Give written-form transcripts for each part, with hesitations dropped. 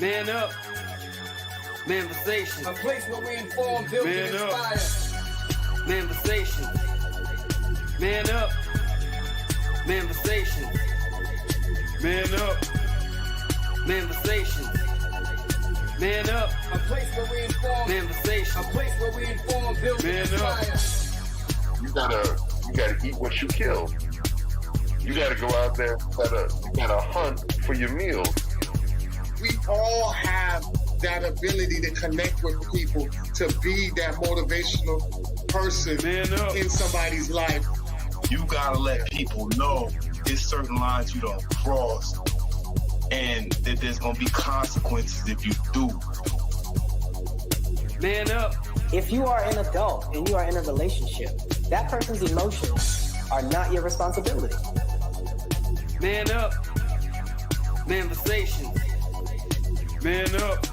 Man up. Manversation. A place where we inform, build, and inspire. Manversation. Man up. Manversation. Man up. Manversation. Man up. A place where we inform. Manversation. A place where we inform, build, and inspire. You gotta eat what you kill. You gotta go out there. You gotta hunt for your meals. We all have that ability to connect with people, to be that motivational person in somebody's life. You gotta let people know there's certain lines you don't cross, and that there's gonna be consequences if you do. Man up. If you are an adult and you are in a relationship, that person's emotions are not your responsibility. Man up. Manversation. Man up.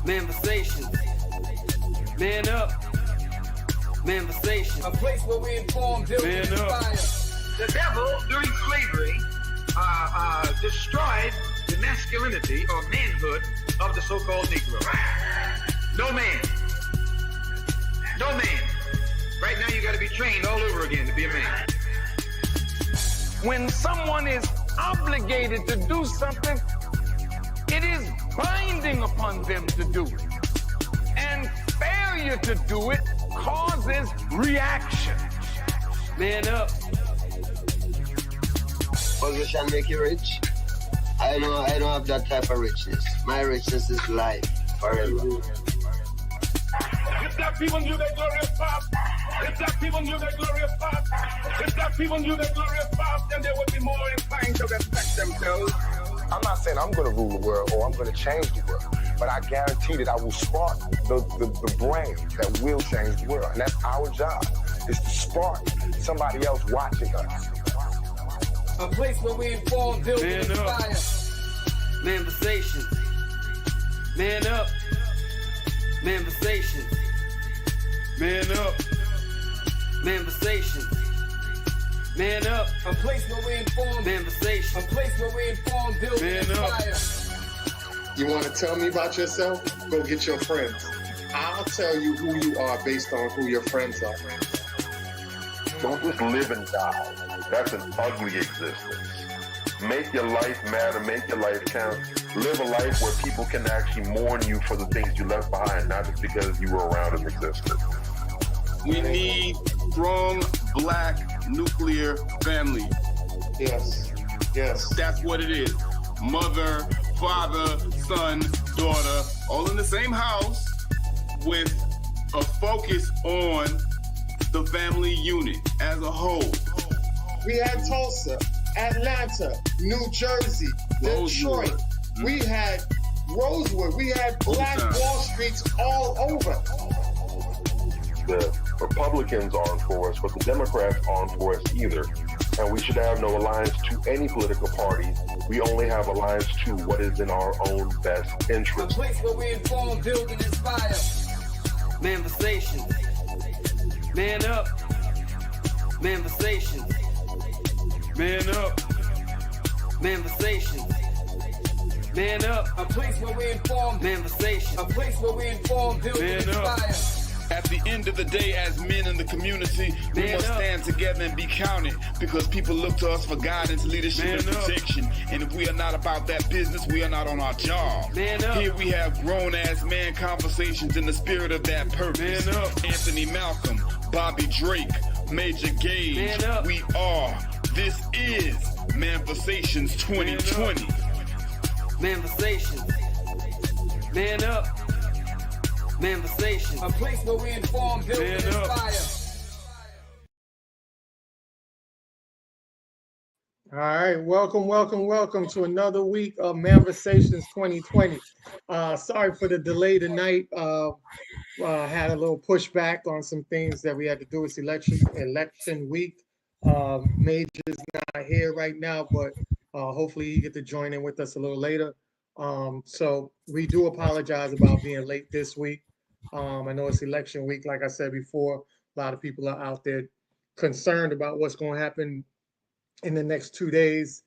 Manversation. Man up. Manversation. A place where we inform, build, and inspire. The devil, during slavery, destroyed the masculinity or manhood of the so-called Negro. No man. No man. Right now you got to be trained all over again to be a man. When someone is obligated to do something, it is binding upon them to do it. And failure to do it causes reaction. Man up. Position make you rich? I don't have that type of richness. My richness is life forever. If that people knew their glorious past, if that people knew their glorious past, if that people knew their glorious past, then they would be more inclined to respect themselves. I'm not saying I'm going to rule the world or I'm going to change the world, but I guarantee that I will spark the brain that will change the world. And that's our job, is to spark somebody else watching us. A place where we inform, build, and inspire. Manversation. Man up. Manversation. Man up. Manversation. Man up. A place where we inform. Manversation. A place where we inform, build, and inspire. You want to tell me about yourself? Go get your friends. I'll tell you who you are based on who your friends are. Don't just live and die. That's an ugly existence. Make your life matter. Make your life count. Live a life where people can actually mourn you for the things you left behind, not just because you were around and existed. We need strong black nuclear family. Yes. Yes. That's what it is. Mother, father, son, daughter, all in the same house with a focus on the family unit as a whole. We had Tulsa, Atlanta, New Jersey, Detroit. We had Rosewood. We had Black Wall Streets all over. The Republicans aren't for us, but the Democrats aren't for us either. And we should have no alliance to any political party. We only have alliance to what is in our own best interest. A place where we inform, build, and inspire. Manversation. Man up. Manversation. Man up. Manversation. Man up. A place where we inform. Manversation. A place where we inform, build, and inspire. At the end of the day, as men in the community, we must stand together and be counted, because people look to us for guidance, leadership, and protection. And if we are not about that business, we are not on our job. Here we have grown-ass man conversations in the spirit of that purpose. Anthony Malcolm, Bobby Drake, Major Gage. We are. This is Manversations 2020. Manversation. Man up. Manversation. A place where we inform, build, and inspire. All right, welcome to another week of Manversations 2020. Sorry for the delay tonight. Had a little pushback on some things that we had to do. It's election week. Major's not here right now, but hopefully he get to join in with us a little later. So we do apologize about being late this week. I know it's election week. Like I said before, a lot of people are out there concerned about what's going to happen in the next 2 days,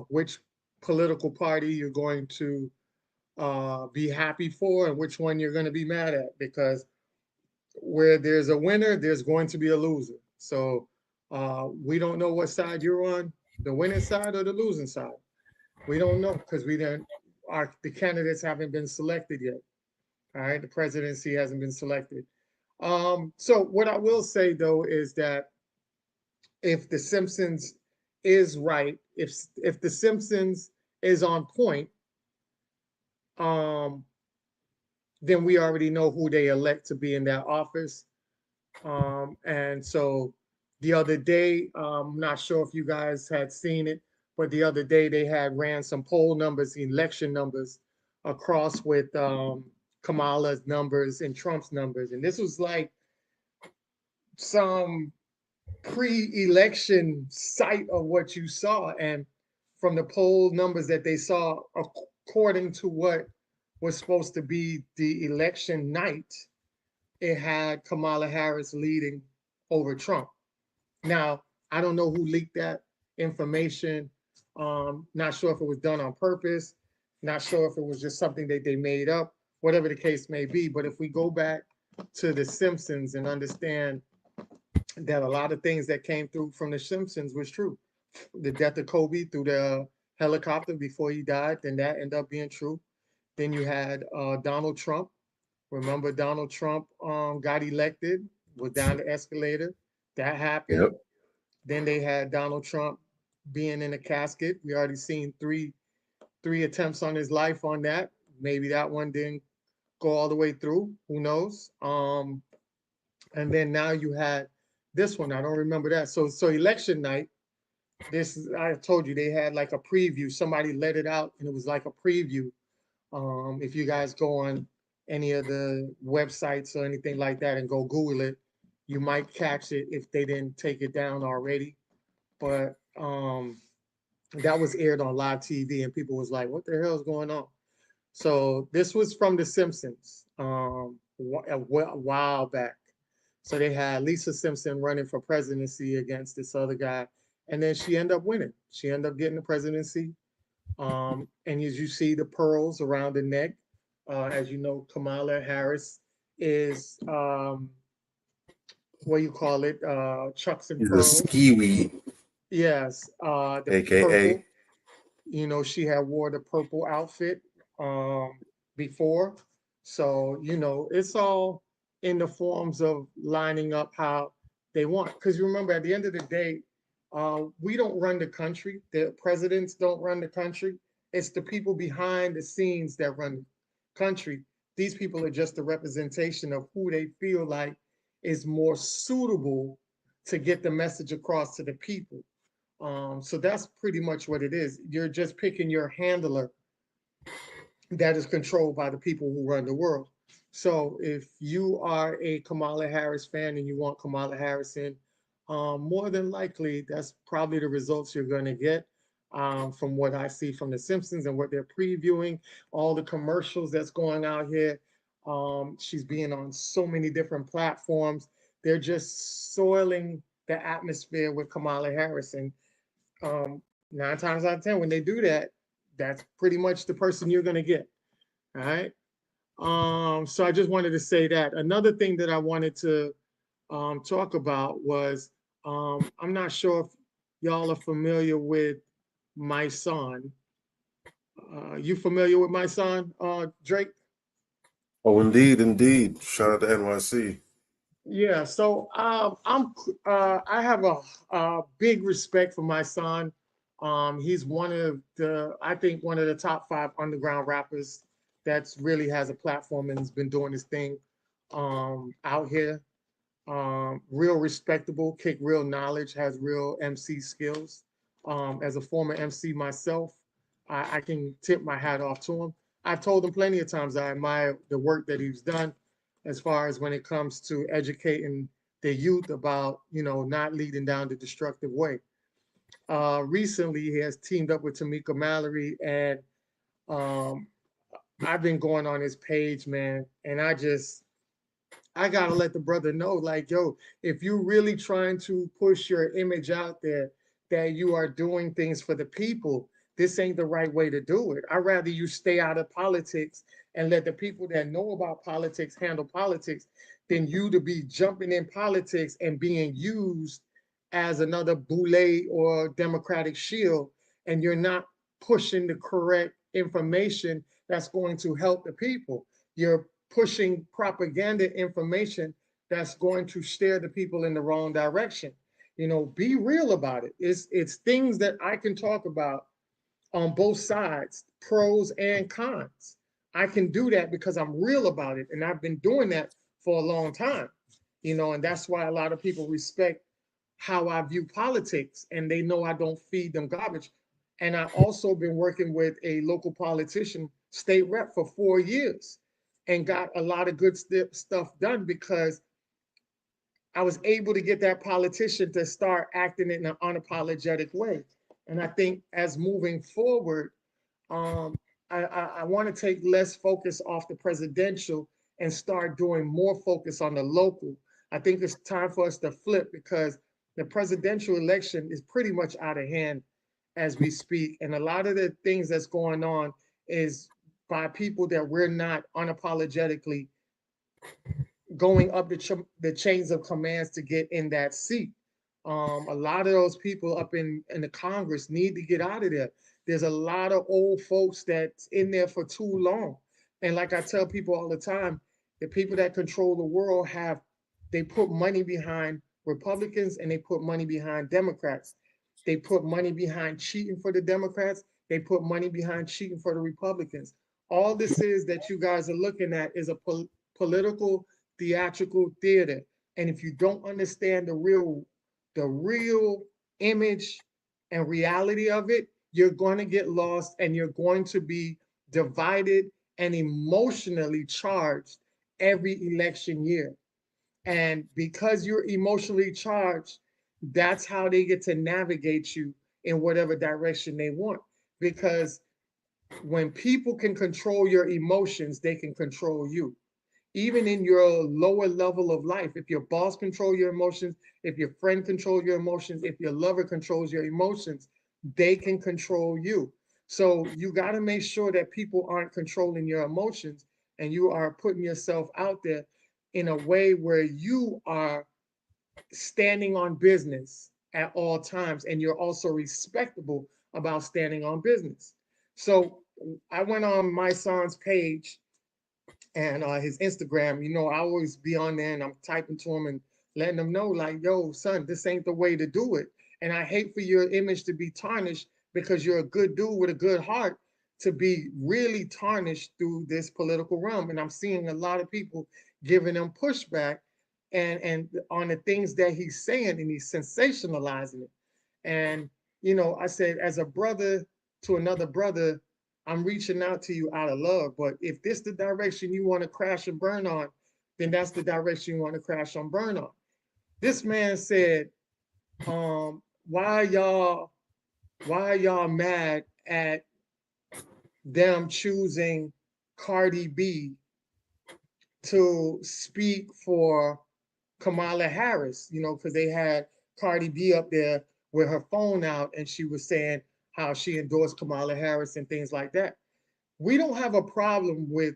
which political party you're going to be happy for and which one you're going to be mad at, because where there's a winner, there's going to be a loser. So we don't know what side you're on, the winning side or the losing side. We don't know because the candidates haven't been selected yet. All right, the presidency hasn't been selected. So what I will say though is that if The Simpsons is right, if The Simpsons is on point, then we already know who they elect to be in that office. And so the other day, I'm not sure if you guys had seen it, but the other day they had ran some poll numbers, election numbers across with Kamala's numbers and Trump's numbers. And this was like some pre-election sight of what you saw. And from the poll numbers that they saw, according to what was supposed to be the election night, it had Kamala Harris leading over Trump. Now, I don't know who leaked that information. Not sure if it was done on purpose. Not sure if it was just something that they made up, whatever the case may be. But if we go back to The Simpsons and understand that a lot of things that came through from The Simpsons was true. The death of Kobe through the helicopter before he died, then that ended up being true. Then you had Donald Trump. Remember, Donald Trump got elected, was down the escalator. That happened. Yep. Then they had Donald Trump being in a casket. We already seen three attempts on his life on that. Maybe that one didn't go all the way through. Who knows? And then now you had this one. I don't remember that. So election night, I told you they had like a preview. Somebody let it out and it was like a preview. If you guys go on any of the websites or anything like that and go Google it, you might catch it if they didn't take it down already. But that was aired on live TV and people was like, what the hell is going on? So this was from The Simpsons a while back. So they had Lisa Simpson running for presidency against this other guy. And then she ended up winning. She ended up getting the presidency. And as you see the pearls around the neck, as you know, Kamala Harris is, what do you call it? Chucks and pearls. The skiwi. Yes. AKA. Purple. You know, she had wore the purple outfit before. So, you know, it's all in the forms of lining up how they want. Because remember, at the end of the day, we don't run the country. The presidents don't run the country. It's the people behind the scenes that run the country. These people are just a representation of who they feel like is more suitable to get the message across to the people. So that's pretty much what it is. You're just picking your handler that is controlled by the people who run the world. So if you are a Kamala Harris fan and you want Kamala Harris in, more than likely, that's probably the results you're going to get from what I see from The Simpsons and what they're previewing, all the commercials that's going out here. She's being on so many different platforms. They're just soiling the atmosphere with Kamala Harris. And 9 times out of 10, when they do that, that's pretty much the person you're going to get. All right. So I just wanted to say that. Another thing that I wanted to talk about was, I'm not sure if y'all are familiar with My Son. You familiar with My Son, Drake? Oh, indeed. Shout out to NYC. Yeah, so I have a big respect for My Son. He's one of the top 5 underground rappers that's really has a platform and has been doing his thing out here. Real respectable, kick real knowledge, has real MC skills. As a former MC myself, I can tip my hat off to him. I've told him plenty of times I admire the work that he's done as far as when it comes to educating the youth about, you know, not leading down the destructive way. Recently, he has teamed up with Tamika Mallory, and I've been going on his page, man, and I gotta let the brother know, like, yo, if you're really trying to push your image out there that you are doing things for the people, this ain't the right way to do it. I'd rather you stay out of politics and let the people that know about politics handle politics than you to be jumping in politics and being used as another boule or Democratic shield, and you're not pushing the correct information that's going to help the people. You're pushing propaganda information that's going to steer the people in the wrong direction. You know, be real about it. It's things that I can talk about on both sides, pros and cons. I can do that because I'm real about it, and I've been doing that for a long time. You know, and that's why a lot of people respect how I view politics, and they know I don't feed them garbage. And I've also been working with a local politician, state rep, for 4 years, and got a lot of good stuff done because I was able to get that politician to start acting in an unapologetic way. And I think as moving forward, I want to take less focus off the presidential and start doing more focus on the local. I think it's time for us to flip because the presidential election is pretty much out of hand as we speak. And a lot of the things that's going on is by people that we're not unapologetically going up the chains of commands to get in that seat. A lot of those people up in the Congress need to get out of there. There's a lot of old folks that's in there for too long. And like I tell people all the time, the people that control the world they put money behind Republicans and they put money behind Democrats. They put money behind cheating for the Democrats. They put money behind cheating for the Republicans. All this is that you guys are looking at is a political theatrical theater. And if you don't understand the real image and reality of it, you're going to get lost and you're going to be divided and emotionally charged every election year. And because you're emotionally charged, that's how they get to navigate you in whatever direction they want. Because when people can control your emotions, they can control you. Even in your lower level of life, if your boss controls your emotions, if your friend controls your emotions, if your lover controls your emotions, they can control you. So you got to make sure that people aren't controlling your emotions and you are putting yourself out there in a way where you are standing on business at all times and you're also respectable about standing on business. So I went on my son's page and his Instagram. You know, I always be on there and I'm typing to him and letting them know, like, yo, son, this ain't the way to do it. And I hate for your image to be tarnished because you're a good dude with a good heart to be really tarnished through this political realm. And I'm seeing a lot of people giving him pushback and on the things that he's saying, and he's sensationalizing it. And, you know, I said, as a brother to another brother, I'm reaching out to you out of love. But if this the direction you want to crash and burn on, then that's the direction you want to crash and burn on. This man said, why y'all mad at them choosing Cardi B to speak for Kamala Harris, you know, because they had Cardi B up there with her phone out and she was saying how she endorsed Kamala Harris and things like that. We don't have a problem with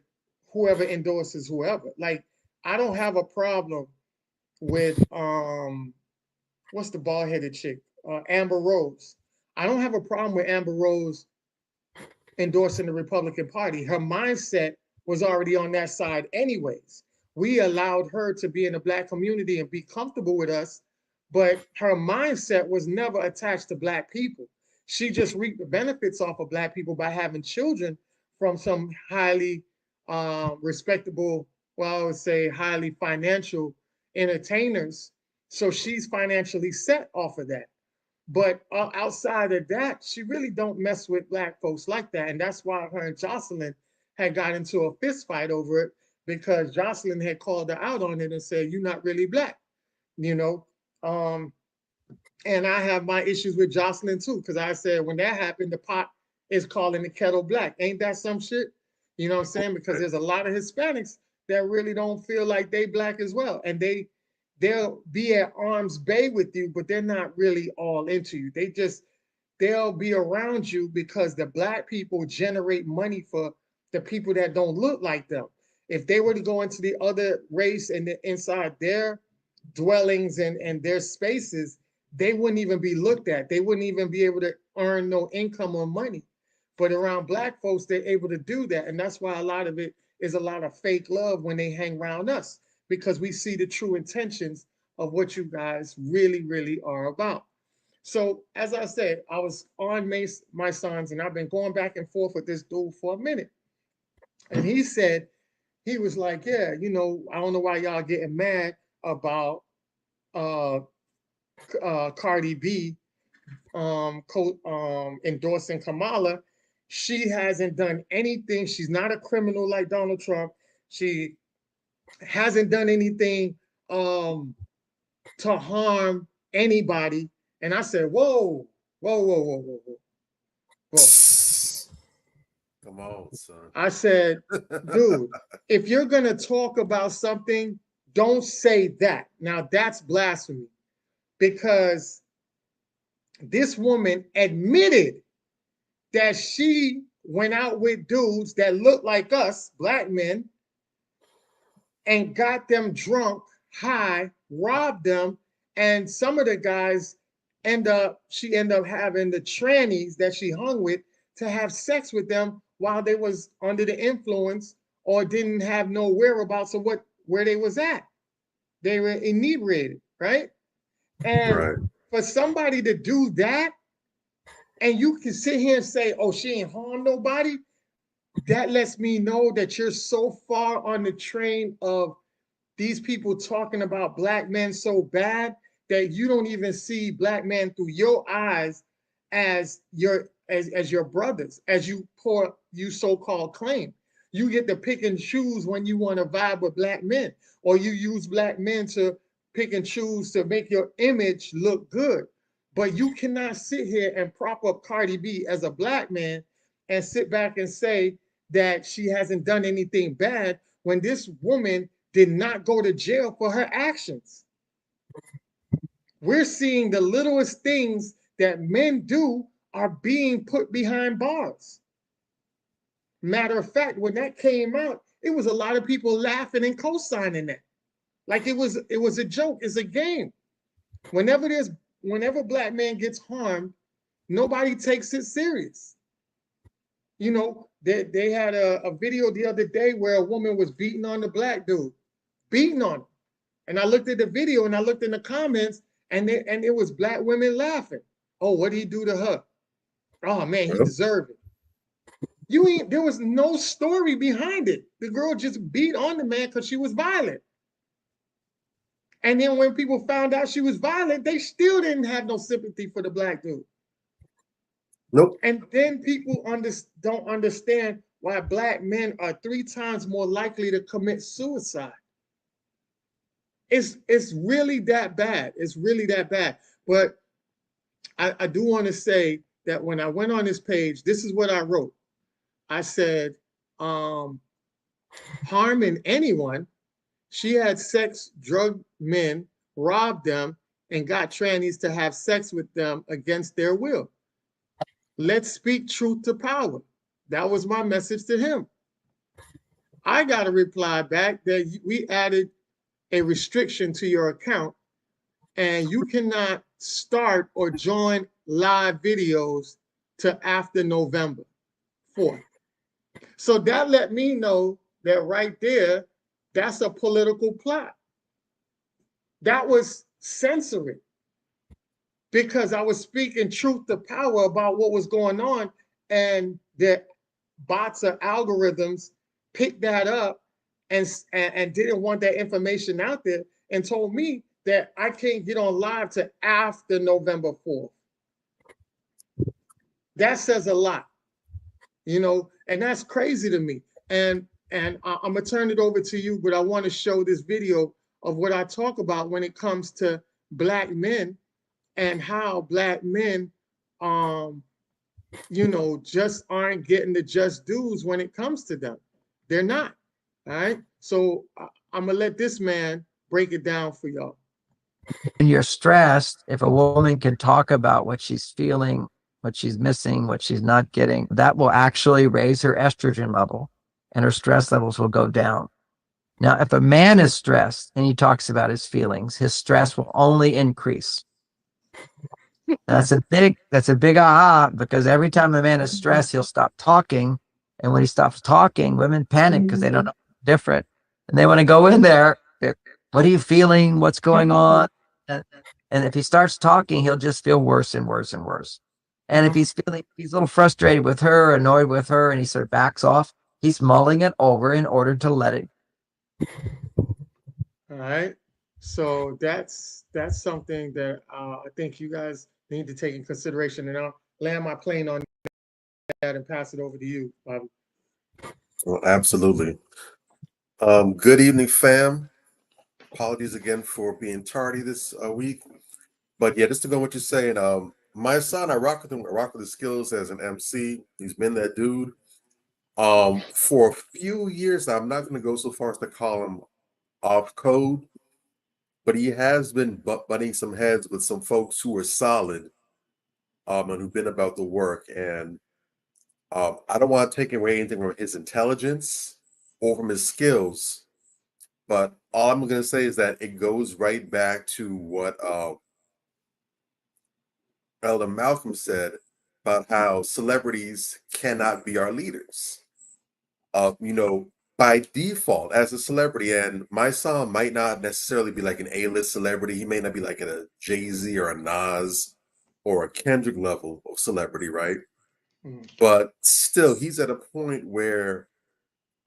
whoever endorses whoever. Like, I don't have a problem with, what's the bald-headed chick? Amber Rose. I don't have a problem with Amber Rose endorsing the Republican Party. Her mindset was already on that side anyways. We allowed her to be in the Black community and be comfortable with us, but her mindset was never attached to Black people. She just reaped the benefits off of Black people by having children from some highly respectable, well, I would say highly financial entertainers. So she's financially set off of that. But outside of that, she really don't mess with Black folks like that. And that's why her and Jocelyn had got into a fist fight over it, because Jocelyn had called her out on it and said, you're not really Black, you know? And I have my issues with Jocelyn too, because I said, when that happened, the pot is calling the kettle black. Ain't that some shit? You know what I'm saying? Because there's a lot of Hispanics that really don't feel like they Black as well. And they'll be at arm's bay with you, but they're not really all into you. They just, they'll be around you because the black people generate money for the people that don't look like them. If they were to go into the other race and inside their dwellings and their spaces, they wouldn't even be looked at. They wouldn't even be able to earn no income or money. But around black folks, they're able to do that. And that's why a lot of it is a lot of fake love when they hang around us, because we see the true intentions of what you guys really, really are about. So as I said, I was on My Sons, and I've been going back and forth with this dude for a minute. And he said, he was like, yeah, you know, I don't know why y'all getting mad about Cardi B endorsing Kamala. She hasn't done anything. She's not a criminal like Donald Trump. She hasn't done anything to harm anybody. And I said, whoa. Come on, son. I said, dude, if you're going to talk about something, don't say that. Now, that's blasphemy, because this woman admitted that she went out with dudes that look like us, black men, and got them drunk, high, robbed them, and some of the guys she ended up having the trannies that she hung with to have sex with them while they was under the influence or didn't have no whereabouts of where they was at. They were inebriated, right? And for somebody to do that, and you can sit here and say, oh, she ain't harmed nobody, that lets me know that you're so far on the train of these people talking about black men so bad that you don't even see black men through your eyes as your brothers, as you so-called claim. You get to pick and choose when you want to vibe with black men, or you use black men to pick and choose to make your image look good. But you cannot sit here and prop up Cardi B as a black man and sit back and say that she hasn't done anything bad when this woman did not go to jail for her actions. We're seeing the littlest things that men do are being put behind bars. Matter of fact, when that came out, it was a lot of people laughing and co-signing that. Like it was a joke, it's a game. Whenever black man gets harmed, nobody takes it serious. You know, they had a video the other day where a woman was beating on the black dude, beating on him. And I looked at the video and I looked in the comments, and it was black women laughing. Oh, what did he do to her? Oh man, he deserved it. There was no story behind it. The girl just beat on the man because she was violent. And then when people found out she was violent, they still didn't have no sympathy for the black dude. Nope. And then people don't understand why black men are 3 times more likely to commit suicide. It's really that bad. It's really that bad. But I do want to say that when I went on this page, this is what I wrote. I said, harming anyone, she had sex, drugged men, robbed them, and got trannies to have sex with them against their will. Let's speak truth to power. That was my message to him. I got a reply back that we added a restriction to your account, and you cannot start or join live videos to after November 4th. So that let me know that right there, that's a political plot. That was censoring, because I was speaking truth to power about what was going on, and the bots or algorithms picked that up and didn't want that information out there and told me that I can't get on live to after November 4th. That says a lot, you know, and that's crazy to me. And I'm gonna turn it over to you, but I want to show this video of what I talk about when it comes to black men and how black men, you know, just aren't getting the just dues when it comes to them. They're not. All right. So I'm gonna let this man break it down for y'all. When you're stressed, if a woman can talk about what she's feeling what she's missing, what she's not getting, that will actually raise her estrogen level and her stress levels will go down. Now, if a man is stressed and he talks about his feelings, his stress will only increase. That's a big aha, because every time a man is stressed, he'll stop talking. And when he stops talking, women panic because they don't know different. And they want to go in there. What are you feeling? What's going on? And if he starts talking, he'll just feel worse and worse and worse. And if he's a little frustrated with her, annoyed with her, and he sort of backs off, he's mulling it over in order to let it. All right. So that's something that I think you guys need to take in consideration. And I'll land my plane on that and pass it over to you, Bobby. Well, absolutely. Good evening, fam. Apologies again for being tardy this week. But yeah, just to go on what you're saying, my son, I rock with him. I rock with his skills as an MC. He's been that dude. For a few years now, I'm not going to go so far as to call him off code, but he has been butting some heads with some folks who are solid and who've been about the work. And I don't want to take away anything from his intelligence or from his skills, but all I'm going to say is that it goes right back to what Elder Malcolm said about how celebrities cannot be our leaders. By default as a celebrity, and my son might not necessarily be like an A-list celebrity. He may not be like a Jay-Z or a Nas or a Kendrick level of celebrity, right? But still, he's at a point where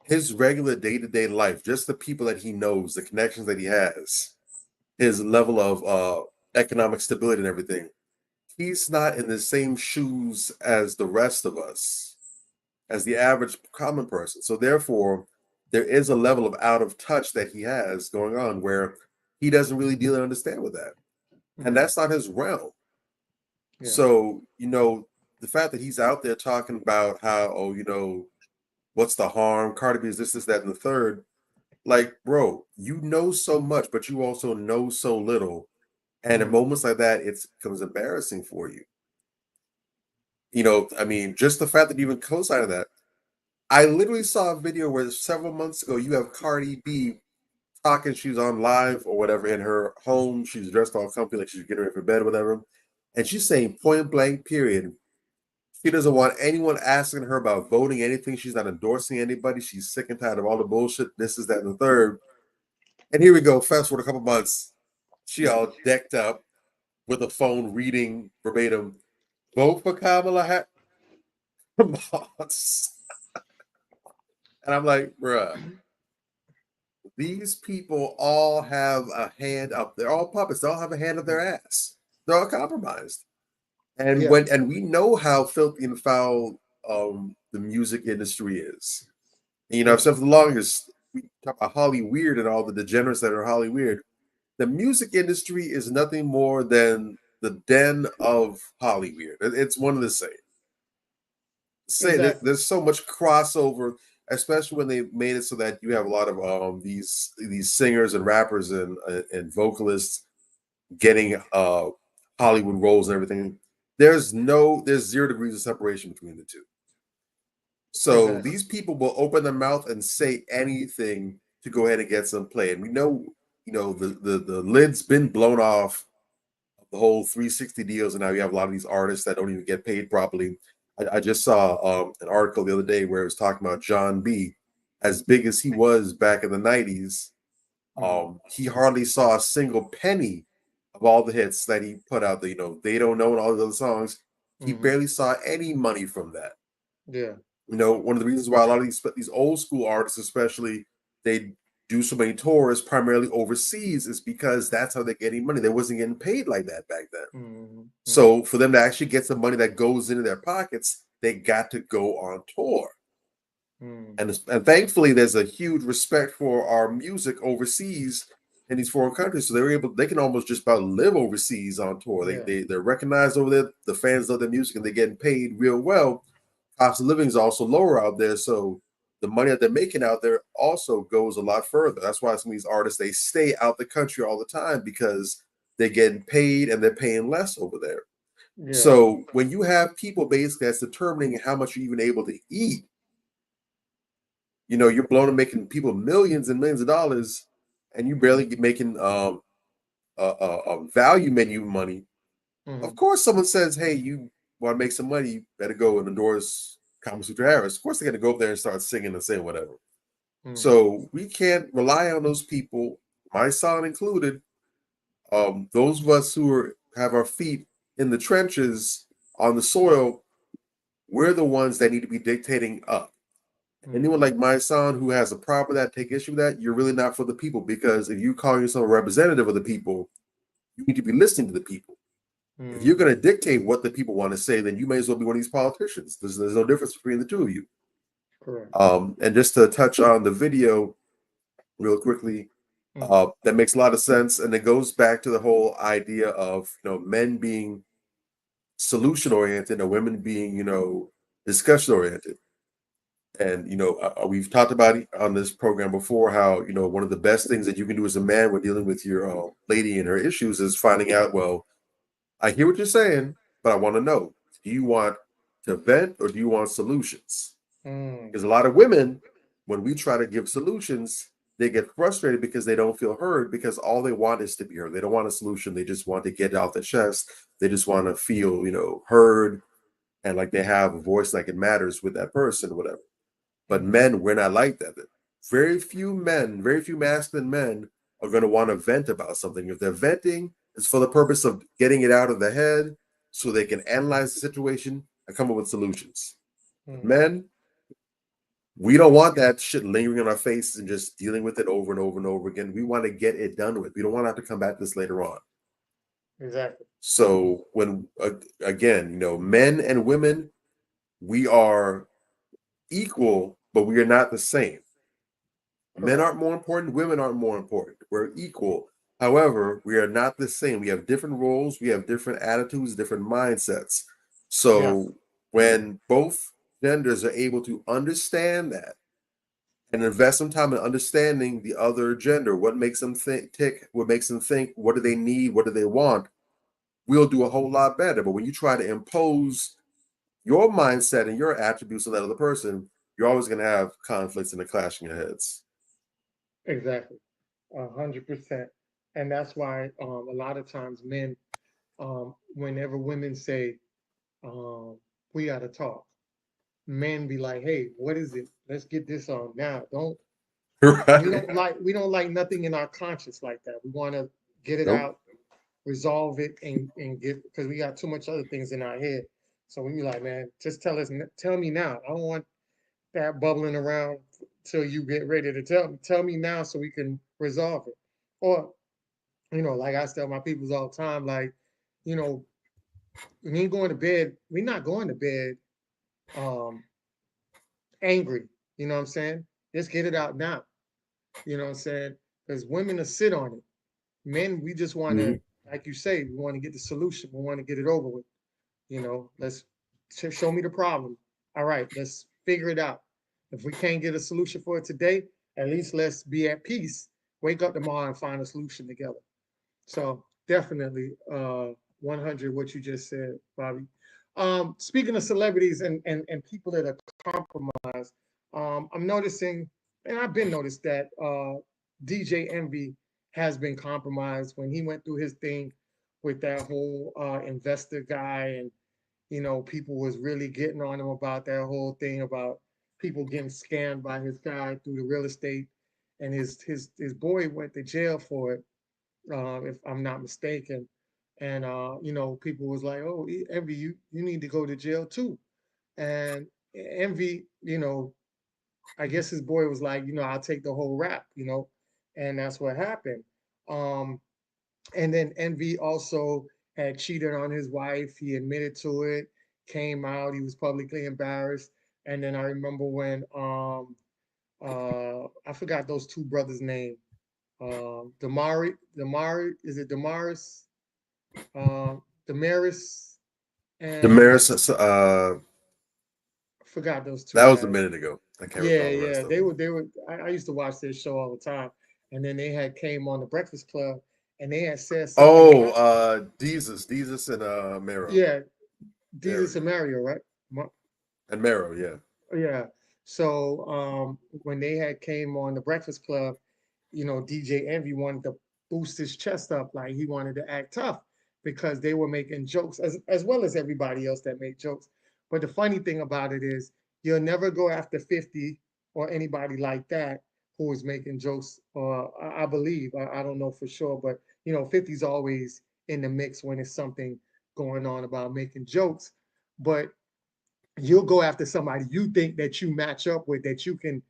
his regular day-to-day life, just the people that he knows, the connections that he has, his level of economic stability and everything, he's not in the same shoes as the rest of us, as the average common person. So therefore, there is a level of out of touch that he has going on where he doesn't really deal and understand with that. And that's not his realm. Yeah. So, the fact that he's out there talking about how, what's the harm? Cardi B is this, that, and the third. Like, bro, you know so much, but you also know so little. And in moments like that, it becomes embarrassing for you. Just the fact that you even co-signed that. I literally saw a video where several months ago, you have Cardi B talking, she's on live or whatever in her home. She's dressed all comfy, like she's getting ready for bed or whatever. And she's saying point blank, period, she doesn't want anyone asking her about voting, anything. She's not endorsing anybody. She's sick and tired of all the bullshit. This is that and the third. And here we go. Fast forward a couple months. She all decked up with a phone reading verbatim, vote for Kamala Harris. Come on. And I'm like, bruh, these people all have a hand up. They're all puppets. They all have a hand up their ass. They're all compromised. And we know how filthy and foul the music industry is. And, I've said for the longest, we talk about Holly Weird and all the degenerates that are Holly Weird. The music industry is nothing more than the den of Holly Weird. It's one of the same. Exactly. There's so much crossover, especially when they made it so that you have a lot of these singers and rappers and vocalists getting Hollywood roles and everything. There's 0 degrees of separation between the two. So these people will open their mouth and say anything to go ahead and get some play. And we know, the lid's been blown off the whole 360 deals, and now you have a lot of these artists that don't even get paid properly. I just saw an article the other day where it was talking about John B. As big as he was back in the 90s, he hardly saw a single penny of all the hits that he put out. They don't know and all the other songs. He barely saw any money from that. Yeah. One of the reasons why a lot of these old school artists, especially, they do so many tours primarily overseas is because that's how they're getting money. They wasn't getting paid like that back then. So for them to actually get some money that goes into their pockets, they got to go on tour. And thankfully, there's a huge respect for our music overseas in these foreign countries. So they can almost just about live overseas on tour. They're recognized over there. The fans love their music and they're getting paid real well. Cost of living is also lower out there. So the money that they're making out there also goes a lot further. That's why some of these artists, they stay out the country all the time because they're getting paid and they're paying less over there. Yeah. So when you have people basically that's determining how much you're even able to eat, you know, you're blown and making people millions and millions of dollars, and you barely get making a value menu money. Of course, someone says, "Hey, you want to make some money? You better go and endorse Kama Sutra Harris." Of course, they're going to go up there and start singing and saying whatever. So we can't rely on those people, my son included. Those of us who have our feet in the trenches on the soil, we're the ones that need to be dictating up. Anyone like my son who has a problem with that, take issue with that, you're really not for the people, because if you call yourself a representative of the people, you need to be listening to the people. If you're going to dictate what the people want to say, then you may as well be one of these politicians. There's no difference between the two of you. Correct. And just to touch on the video real quickly, that makes a lot of sense, and it goes back to the whole idea of, you know, men being solution oriented and women being, you know, discussion oriented. And, you know, we've talked about it on this program before, how, you know, one of the best things that you can do as a man when dealing with your lady and her issues is finding out, well, I hear what you're saying, but I want to know, do you want to vent or do you want solutions? Because a lot of women, when we try to give solutions, they get frustrated because they don't feel heard, because all they want is to be heard. They don't want a solution. They just want to get it off their chest. They just want to feel, you know, heard, and like they have a voice, like it matters with that person or whatever. But men, we're not like that. Very few men, very few masculine men are going to want to vent about something. If they're venting, it's for the purpose of getting it out of the head so they can analyze the situation and come up with solutions. Men, we don't want that shit lingering on our faces and just dealing with it over and over and over again. We want to get it done with. We don't want to have to come back to this later on. Exactly. So when, again, you know, men and women, we are equal, but we are not the same. Men aren't more important. Women aren't more important. We're equal. However, we are not the same. We have different roles. We have different attitudes, different mindsets. So when both genders are able to understand that and invest some time in understanding the other gender, what makes them tick, what makes them think, what do they need, what do they want, we'll do a whole lot better. But when you try to impose your mindset and your attributes on that other person, you're always going to have conflicts and a clash in your heads. Exactly. 100%. And that's why a lot of times men, whenever women say, we got to talk, men be like, hey, what is it? Let's get this on now. We don't like nothing in our conscience like that. We want to get it out, resolve it, and get, because we got too much other things in our head. So we be like, man, just tell me now. I don't want that bubbling around till you get ready to tell me now so we can resolve it. Or, you know, like I tell my peoples all the time, like, you know, when you going to bed, we're not going to bed angry. You know what I'm saying? Just get it out now. You know what I'm saying? Because women will sit on it. Men, we just want to, like you say, we want to get the solution. We want to get it over with. You know, let's show me the problem. All right, let's figure it out. If we can't get a solution for it today, at least let's be at peace. Wake up tomorrow and find a solution together. So definitely 100 what you just said, Bobby. Speaking of celebrities and people that are compromised, I'm noticing, and I've been noticed that DJ Envy has been compromised when he went through his thing with that whole investor guy, and you know, people was really getting on him about that whole thing about people getting scammed by his guy through the real estate, and his boy went to jail for it, if I'm not mistaken. And you know, people was like, "Oh, Envy, you need to go to jail too." And Envy, you know, I guess his boy was like, you know, I'll take the whole rap, you know, and that's what happened. And then Envy also had cheated on his wife. He admitted to it, came out, he was publicly embarrassed. And then I remember when I forgot those two brothers' name. Damari, is it Damaris? Damaris and Damaris, I forgot those two that was guys. a minute ago. I can't Yeah, recall the rest yeah. of They them. were I used to watch this show all the time. And then they had came on the Breakfast Club, and they had said something. Jesus and Mero. Yeah, Jesus and Mario, right? And Mero, yeah. Yeah. So when they had came on the Breakfast Club, DJ Envy wanted to boost his chest up, like he wanted to act tough because they were making jokes as well as everybody else that made jokes. But the funny thing about it is you'll never go after 50 or anybody like that who is making jokes, or I believe, I don't know for sure, but 50's always in the mix when it's something going on about making jokes. But you'll go after somebody you think that you match up with, that you can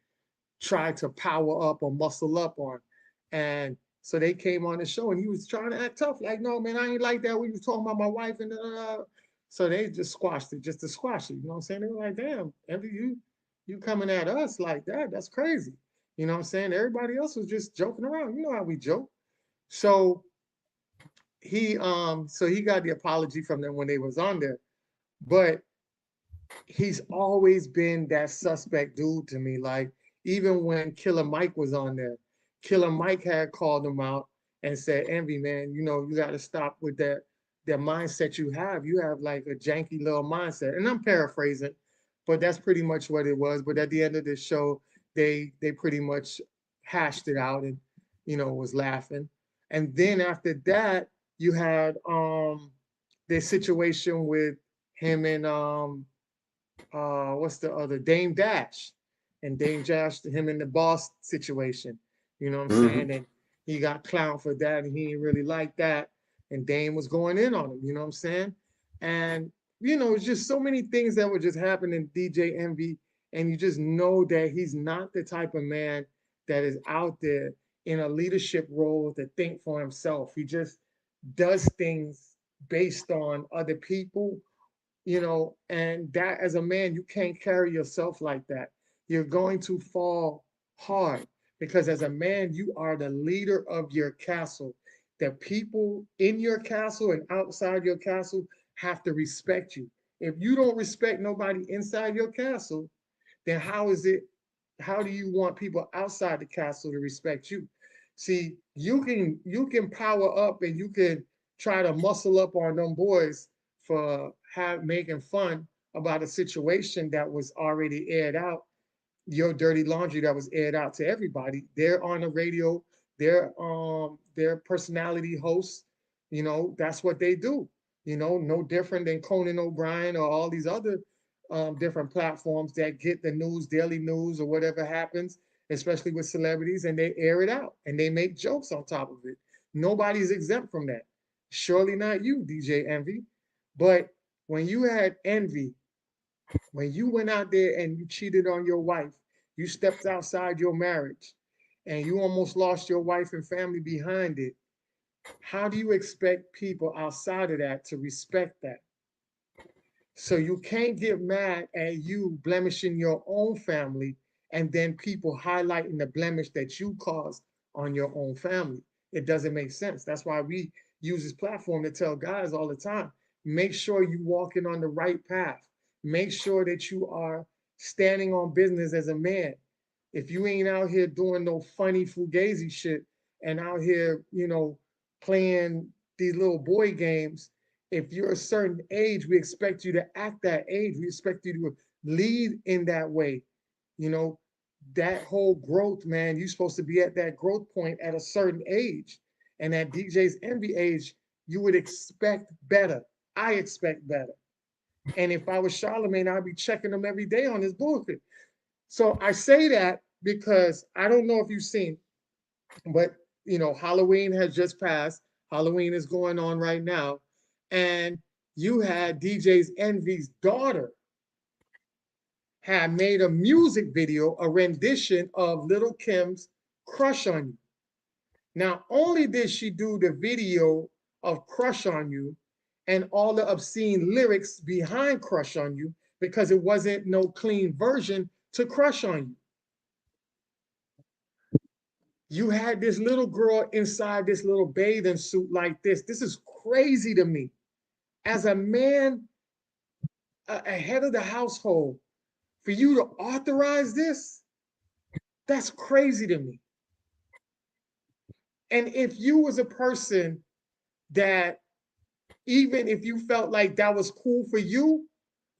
try to power up or muscle up on. And so they came on the show and he was trying to act tough, like, no, man, I ain't like that when you was talking about my wife. And so they just squashed it, just to squash it. You know what I'm saying? They were like, damn, Envy, you coming at us like that? That's crazy. You know what I'm saying? Everybody else was just joking around. You know how we joke. So he got the apology from them when they was on there. But he's always been that suspect dude to me. Like, even when Killer Mike was on there, Killer Mike had called him out and said, Envy, man, you got to stop with that mindset you have. You have like a janky little mindset. And I'm paraphrasing, but that's pretty much what it was. But at the end of the show, they pretty much hashed it out and, was laughing. And then after that, you had the situation with him and what's the other, Dame Dash. And Dame Dash, him in the boss situation. You know what I'm saying? And he got clowned for that, and he didn't really like that. And Dame was going in on him, you know what I'm saying? And, it's just so many things that were just happening to DJ Envy. And you just know that he's not the type of man that is out there in a leadership role to think for himself. He just does things based on other people, and that as a man, you can't carry yourself like that. You're going to fall hard because as a man, you are the leader of your castle. The people in your castle and outside your castle have to respect you. If you don't respect nobody inside your castle, then how do you want people outside the castle to respect you? See, you can power up and you can try to muscle up on them boys for making fun about a situation that was already aired out, your dirty laundry that was aired out to everybody. They're on the radio, they're personality hosts, that's what they do. No different than Conan O'Brien or all these other different platforms that get the news, daily news or whatever happens, especially with celebrities, and they air it out and they make jokes on top of it. Nobody's exempt from that. Surely not you, DJ Envy. But when you had Envy, when you went out there and you cheated on your wife, you stepped outside your marriage and you almost lost your wife and family behind it, how do you expect people outside of that to respect that? So you can't get mad at you blemishing your own family and then people highlighting the blemish that you caused on your own family. It doesn't make sense. That's why we use this platform to tell guys all the time, make sure you're walking on the right path. Make sure that you are standing on business as a man. If you ain't out here doing no funny fugazi shit and out here, playing these little boy games, if you're a certain age, we expect you to act that age. We expect you to lead in that way. That whole growth, man, you're supposed to be at that growth point at a certain age. And at DJ's Envy age, you would expect better. I expect better. And if I was Charlamagne, I'd be checking him every day on his bullshit. So I say that because I don't know if you've seen, but Halloween has just passed. Halloween is going on right now. And you had DJ's Envy's daughter had made a music video, a rendition of Lil' Kim's Crush on You. Not only did she do the video of Crush on You and all the obscene lyrics behind Crush on You, because it wasn't no clean version to Crush on You. You had this little girl inside this little bathing suit like this. This is crazy to me. As a man, a head of the household, for you to authorize this, that's crazy to me. And if you was a person that, even if you felt like that was cool for you,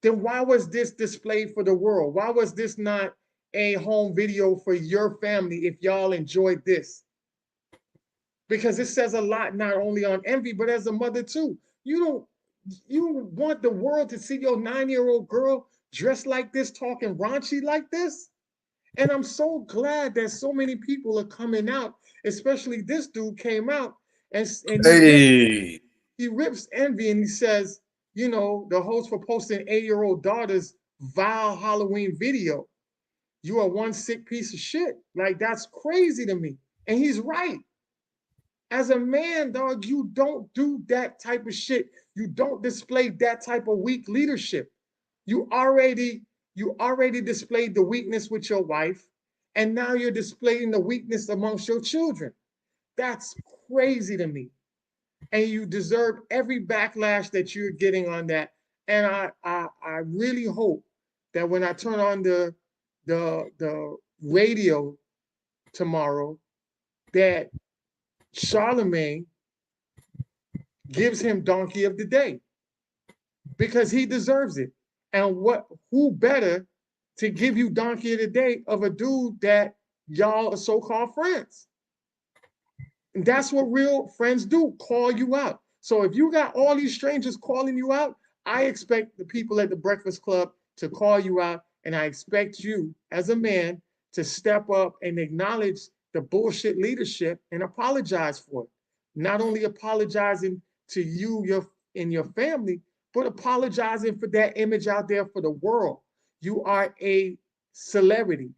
then why was this displayed for the world? Why was this not a home video for your family if y'all enjoyed this? Because it says a lot, not only on Envy, but as a mother too. You want the world to see your 9-year-old girl dressed like this, talking raunchy like this? And I'm so glad that so many people are coming out, especially this dude came out and Hey, he rips Envy and he says, you know, the host for posting 8-year-old daughter's vile Halloween video. You are one sick piece of shit. Like, that's crazy to me. And he's right. As a man, dog, you don't do that type of shit. You don't display that type of weak leadership. You already displayed the weakness with your wife, and now you're displaying the weakness amongst your children. That's crazy to me. And you deserve every backlash that you're getting on that. And I really hope that when I turn on the radio tomorrow, that Charlemagne gives him Donkey of the Day, because he deserves it. And who better to give you Donkey of the Day of a dude that y'all are so-called friends? And that's what real friends do, call you out. So if you got all these strangers calling you out, I expect the people at the Breakfast Club to call you out, and I expect you as a man to step up and acknowledge the bullshit leadership and apologize for it. Not only apologizing to you and your family, but apologizing for that image out there for the world. You are a celebrity.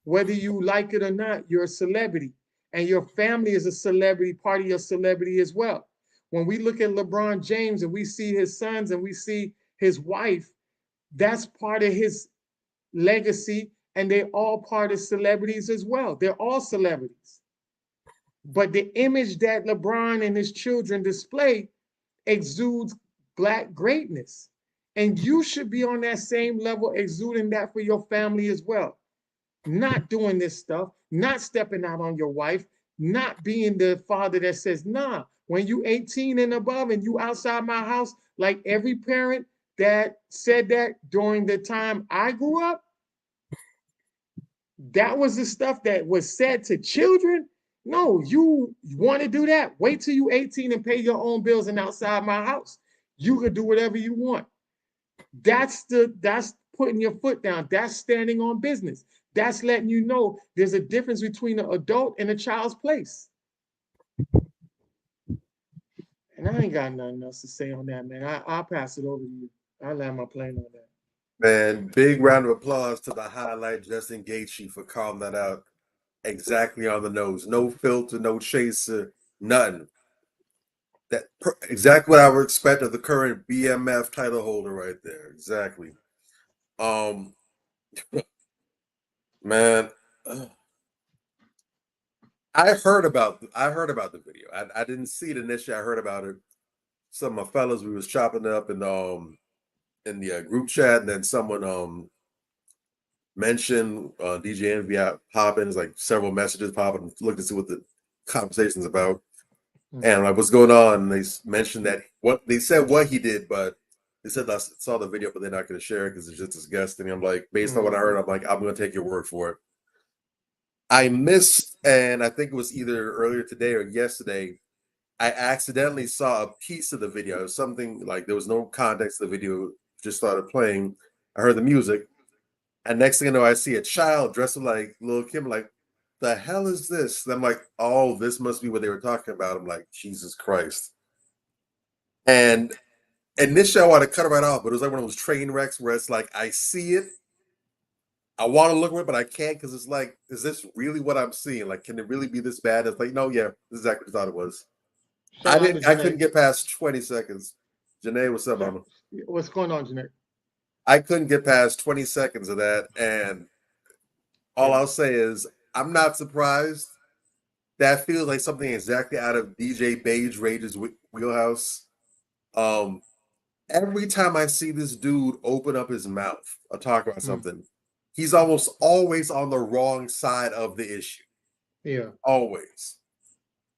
Whether you like it or not, you're a celebrity. And your family is a celebrity, part of your celebrity as well. When we look at LeBron James and we see his sons and we see his wife, that's part of his legacy, and they're all part of celebrities as well. They're all celebrities. But the image that LeBron and his children display exudes Black greatness. And you should be on that same level, exuding that for your family as well. Not doing this stuff, not stepping out on your wife, not being the father that says, nah, when you 18 and above and you outside my house, like every parent that said that during the time I grew up, that was the stuff that was said to children. No, you want to do that? Wait till you 18 and pay your own bills and outside my house. You could do whatever you want. That's putting your foot down. That's standing on business. That's letting you know there's a difference between an adult and a child's place. And I ain't got nothing else to say on that, man. I'll pass it over to you. I'll land my plane on that. Man, big round of applause to the highlight Justin Gaethje for calling that out exactly on the nose. No filter, no chaser, nothing. Exactly what I would expect of the current BMF title holder right there. Exactly. Man, I heard about the video. I didn't see it initially. I heard about it. Some of my fellas, we was chopping it up in the group chat, and then someone mentioned DJ Envy popping. It's like several messages popping. Looked to see what the conversation's about. And like, what's going on? And they mentioned that they said what he did, but they said I saw the video, but they're not going to share it because it's just disgusting. I'm like, based on what I heard, I'm like, I'm going to take your word for it. I missed, and I think it was either earlier today or yesterday, I accidentally saw a piece of the video. It was something like there was no context to the video, just started playing. I heard the music, and next thing I know, I see a child dressed up like Lil Kim, like, the hell is this? And I'm like, oh, this must be what they were talking about. I'm like, Jesus Christ. And initially I want to cut it right off, but it was like one of those train wrecks where it's like, I see it, I want to look at it, but I can't, because it's like, is this really what I'm seeing? Like, can it really be this bad? It's like, no, yeah, this is exactly what I thought it was. I couldn't get past 20 seconds. Janae, what's up, mama? What's going on, Janae? I couldn't get past 20 seconds of that, and all I'll say is, I'm not surprised. That feels like something exactly out of DJ Beige Rage's wheelhouse. Every time I see this dude open up his mouth or talk about something, he's almost always on the wrong side of the issue. Yeah. Always.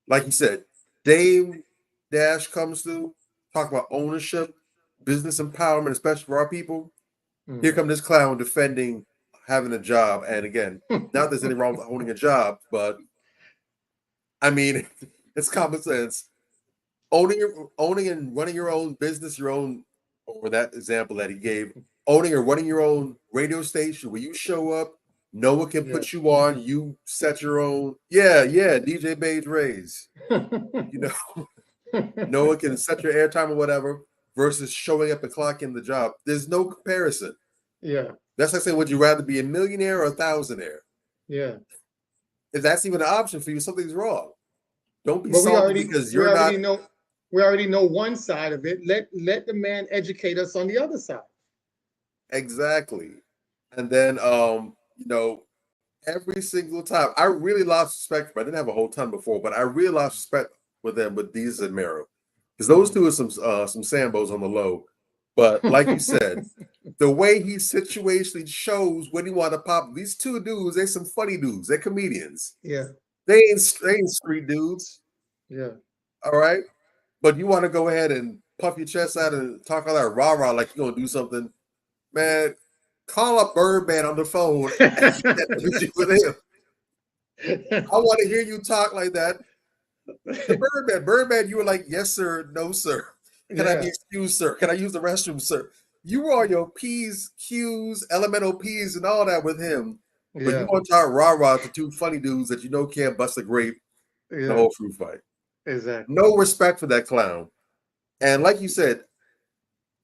like you said, Dame Dash comes through, talk about ownership, business empowerment, especially for our people. Here come this clown defending having a job. And again, not that there's anything wrong with owning a job, but I mean, it's common sense. Owning and running your own business, your own, or that example that he gave, owning or running your own radio station where you show up, no one can put you on, you set your own. Yeah, DJ Beige Rays. You know, no one can set your airtime or whatever versus showing up and clocking the job. There's no comparison. Yeah. That's like saying, would you rather be a millionaire or a thousandaire? Yeah. If that's even an option for you, something's wrong. Don't be salty because you're not. We already know one side of it. Let the man educate us on the other side. Exactly. And then you know, every single time I really lost respect for. I didn't have a whole ton before, but I really lost respect with them with these and Mero. Because those two are some Sambos on the low. But like you said, the way he situationally shows when he want to pop, these two dudes, they're some funny dudes. They're comedians. Yeah. They ain't street dudes. Yeah. All right. But you want to go ahead and puff your chest out and talk all that rah-rah like you're going to do something. Man, call up Birdman on the phone and with him. I want to hear you talk like that. Birdman, you were like, yes, sir, no, sir. Can I be excused, sir? Can I use the restroom, sir? You were on your P's, Q's, elemental P's, and all that with him. But you want to talk rah-rah to two funny dudes that you know can't bust a grape in the whole fruit fight. Exactly. No respect for that clown. And like you said,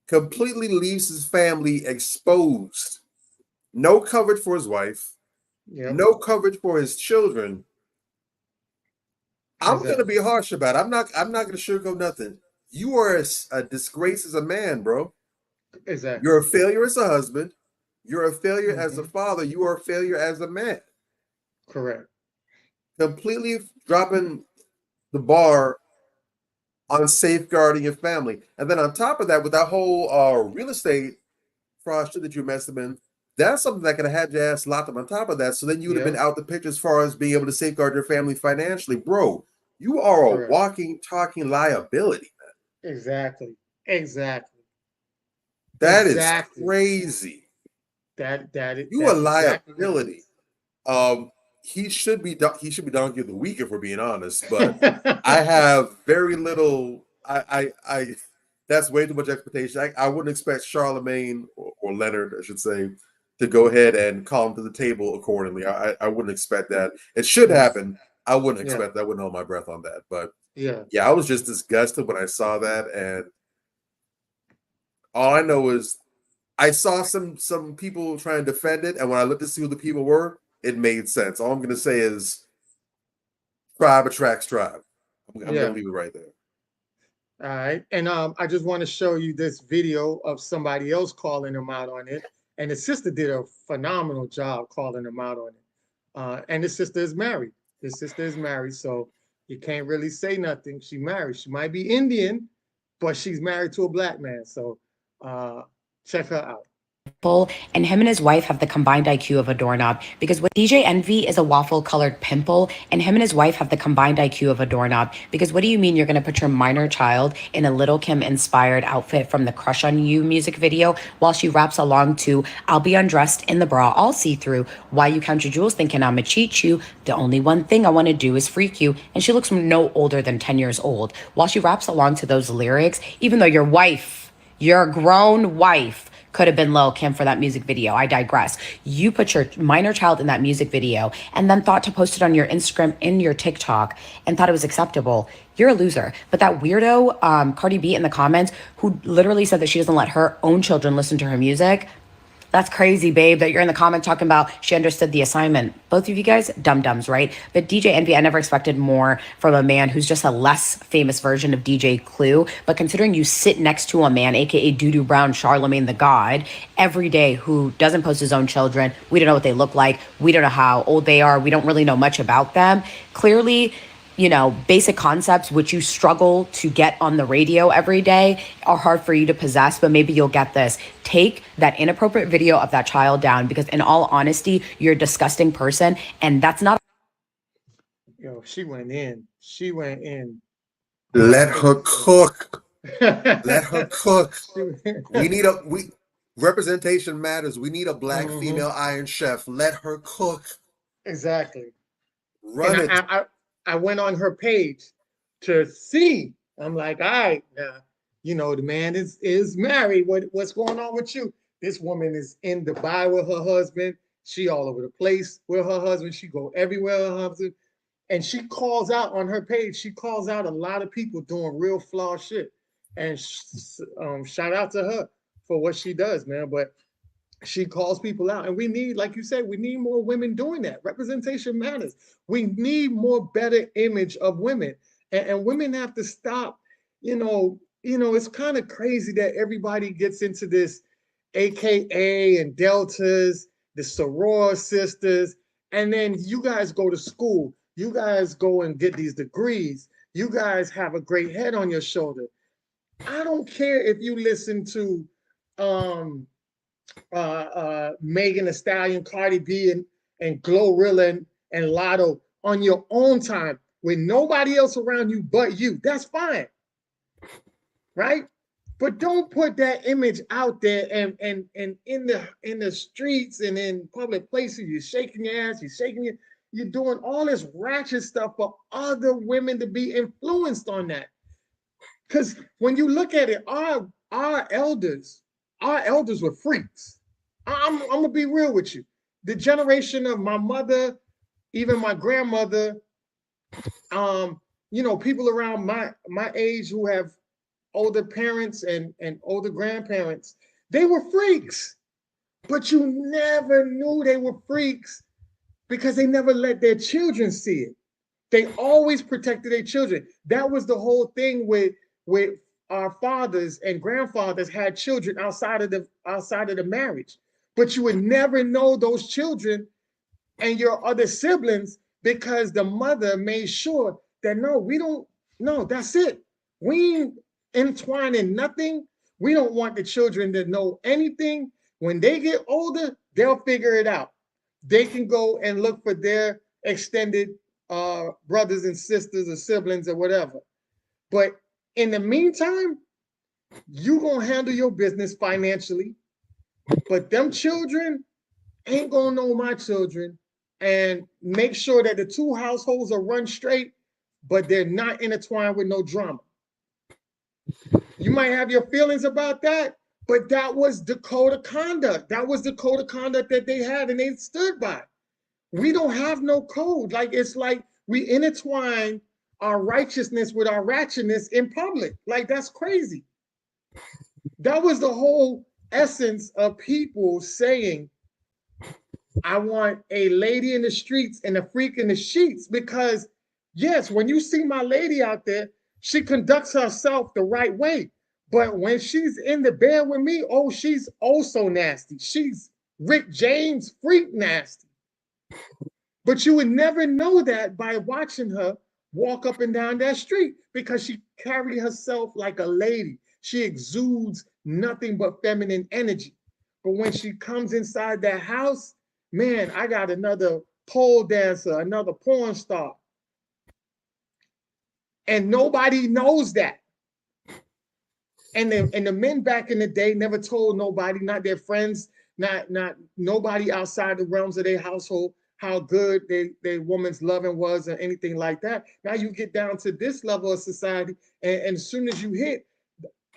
completely leaves his family exposed. No coverage for his wife. Yep. No coverage for his children. I'm going to be harsh about it. I'm not going to sugarcoat nothing. You are a disgrace as a man, bro. Exactly. You're a failure as a husband. You're a failure as a father. You are a failure as a man. Correct. Completely dropping the bar on safeguarding your family. And then on top of that, with that whole real estate fraud shit that you messed up in, that's something that could have had your ass locked up on top of that. So then you would have been out the picture as far as being able to safeguard your family financially. Bro, you are a walking, talking liability, man. Exactly. That is crazy. That is you a liability. He should be Donkey of the Week if we're being honest, but I have very little. I that's way too much expectation. I wouldn't expect Charlemagne or Leonard, I should say, to go ahead and call him to the table accordingly. I wouldn't expect that. It should happen. I wouldn't expect that. I wouldn't hold my breath on that. But yeah, I was just disgusted when I saw that, and all I know is I saw some people trying to defend it, and when I looked to see who the people were, it made sense. All I'm going to say is tribe attracts tribe. I'm going to leave it right there. All right. And I just want to show you this video of somebody else calling him out on it. And his sister did a phenomenal job calling him out on it. And his sister is married. So you can't really say nothing. She married. She might be Indian, but she's married to a black man. So check her out. And him and his wife have the combined IQ of a doorknob, because what DJ Envy is a waffle colored pimple, and him and his wife have the combined IQ of a doorknob. Because what do you mean you're going to put your minor child in a Little Kim inspired outfit from the Crush on You music video while she raps along to I'll be undressed in the bra all see through, why you count your jewels thinking I'ma cheat you, the only one thing I want to do is freak you, and she looks no older than 10 years old while she raps along to those lyrics, even though your grown wife could have been Lil Kim for that music video. I digress. You put your minor child in that music video and then thought to post it on your Instagram, in your TikTok, and thought it was acceptable. You're a loser. But that weirdo, Cardi B in the comments, who literally said that she doesn't let her own children listen to her music, that's crazy, babe, that you're in the comments talking about she understood the assignment. Both of you guys, dum-dums, right? But DJ Envy, I never expected more from a man who's just a less famous version of DJ Clue. But considering you sit next to a man, aka Doodoo Brown, Charlemagne the God, every day, who doesn't post his own children, we don't know what they look like, we don't know how old they are, we don't really know much about them. Clearly, you know, basic concepts which you struggle to get on the radio every day are hard for you to possess, but maybe you'll get this. Take that inappropriate video of that child down, because in all honesty, you're a disgusting person, and that's not. Yo, she went in. She went in. Let her cook. Let her cook. We need representation matters. We need a black female Iron Chef. Let her cook. Exactly. Run and it. I went on her page to see. I'm like, all right, now, you know, the man is married. What's going on with you? This woman is in Dubai with her husband. She all over the place with her husband. She go everywhere with her husband. And she calls out on her page. She calls out a lot of people doing real flawed shit. And shout out to her for what she does, man. But she calls people out. And we need, like you said, we need more women doing that. Representation matters. We need more better image of women. And women have to stop, you know, it's kind of crazy that everybody gets into this AKA and Deltas, the soror sisters, and then you guys go to school. You guys go and get these degrees. You guys have a great head on your shoulder. I don't care if you listen to Megan Thee Stallion, Cardi B, and Glorilla and Lotto on your own time with nobody else around you but you. That's fine, right? But don't put that image out there and in the streets and in public places. You're shaking your ass. You're doing all this ratchet stuff for other women to be influenced on that. Because when you look at it, our elders were freaks. I'm gonna be real with you. The generation of my mother, even my grandmother, you know, people around my age who have older parents and older grandparents, they were freaks. But you never knew they were freaks because they never let their children see it. They always protected their children. That was the whole thing with our fathers and grandfathers had children outside of the marriage. But you would never know those children and your other siblings because the mother made sure that no, that's it. We ain't entwined in nothing. We don't want the children to know anything. When they get older, they'll figure it out. They can go and look for their extended brothers and sisters or siblings or whatever. But in the meantime, you gonna handle your business financially, but them children ain't gonna know my children, and make sure that the two households are run straight, but they're not intertwined with no drama. You might have your feelings about that, but that was the code of conduct. That was the code of conduct that they had and they stood by. We don't have no code. Like, it's like we intertwine our righteousness with our ratchetness in public. Like, that's crazy. That was the whole essence of people saying, I want a lady in the streets and a freak in the sheets. Because yes, when you see my lady out there, she conducts herself the right way. But when she's in the bed with me, oh, she's oh so nasty. She's Rick James freak nasty. But you would never know that by watching her walk up and down that street, because she carried herself like a lady. She exudes nothing but feminine energy. But when she comes inside that house, man, I got another pole dancer, another porn star. And nobody knows that. And the men back in the day never told nobody, not their friends, not nobody outside the realms of their household, how good their woman's loving was or anything like that. Now you get down to this level of society, and as soon as you hit,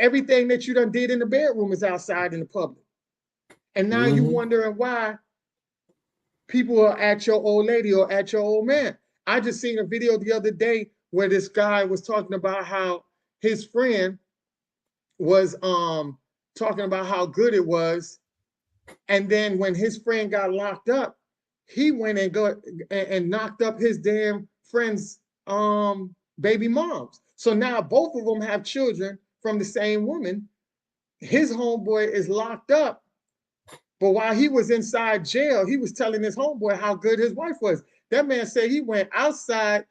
everything that you done did in the bedroom is outside in the public. And now you wondering why people are at your old lady or at your old man. I just seen a video the other day where this guy was talking about how his friend was talking about how good it was. And then when his friend got locked up, he went and knocked up his damn friend's baby moms. So now both of them have children from the same woman. His homeboy is locked up, but while he was inside jail, he was telling his homeboy how good his wife was. That man said he went outside.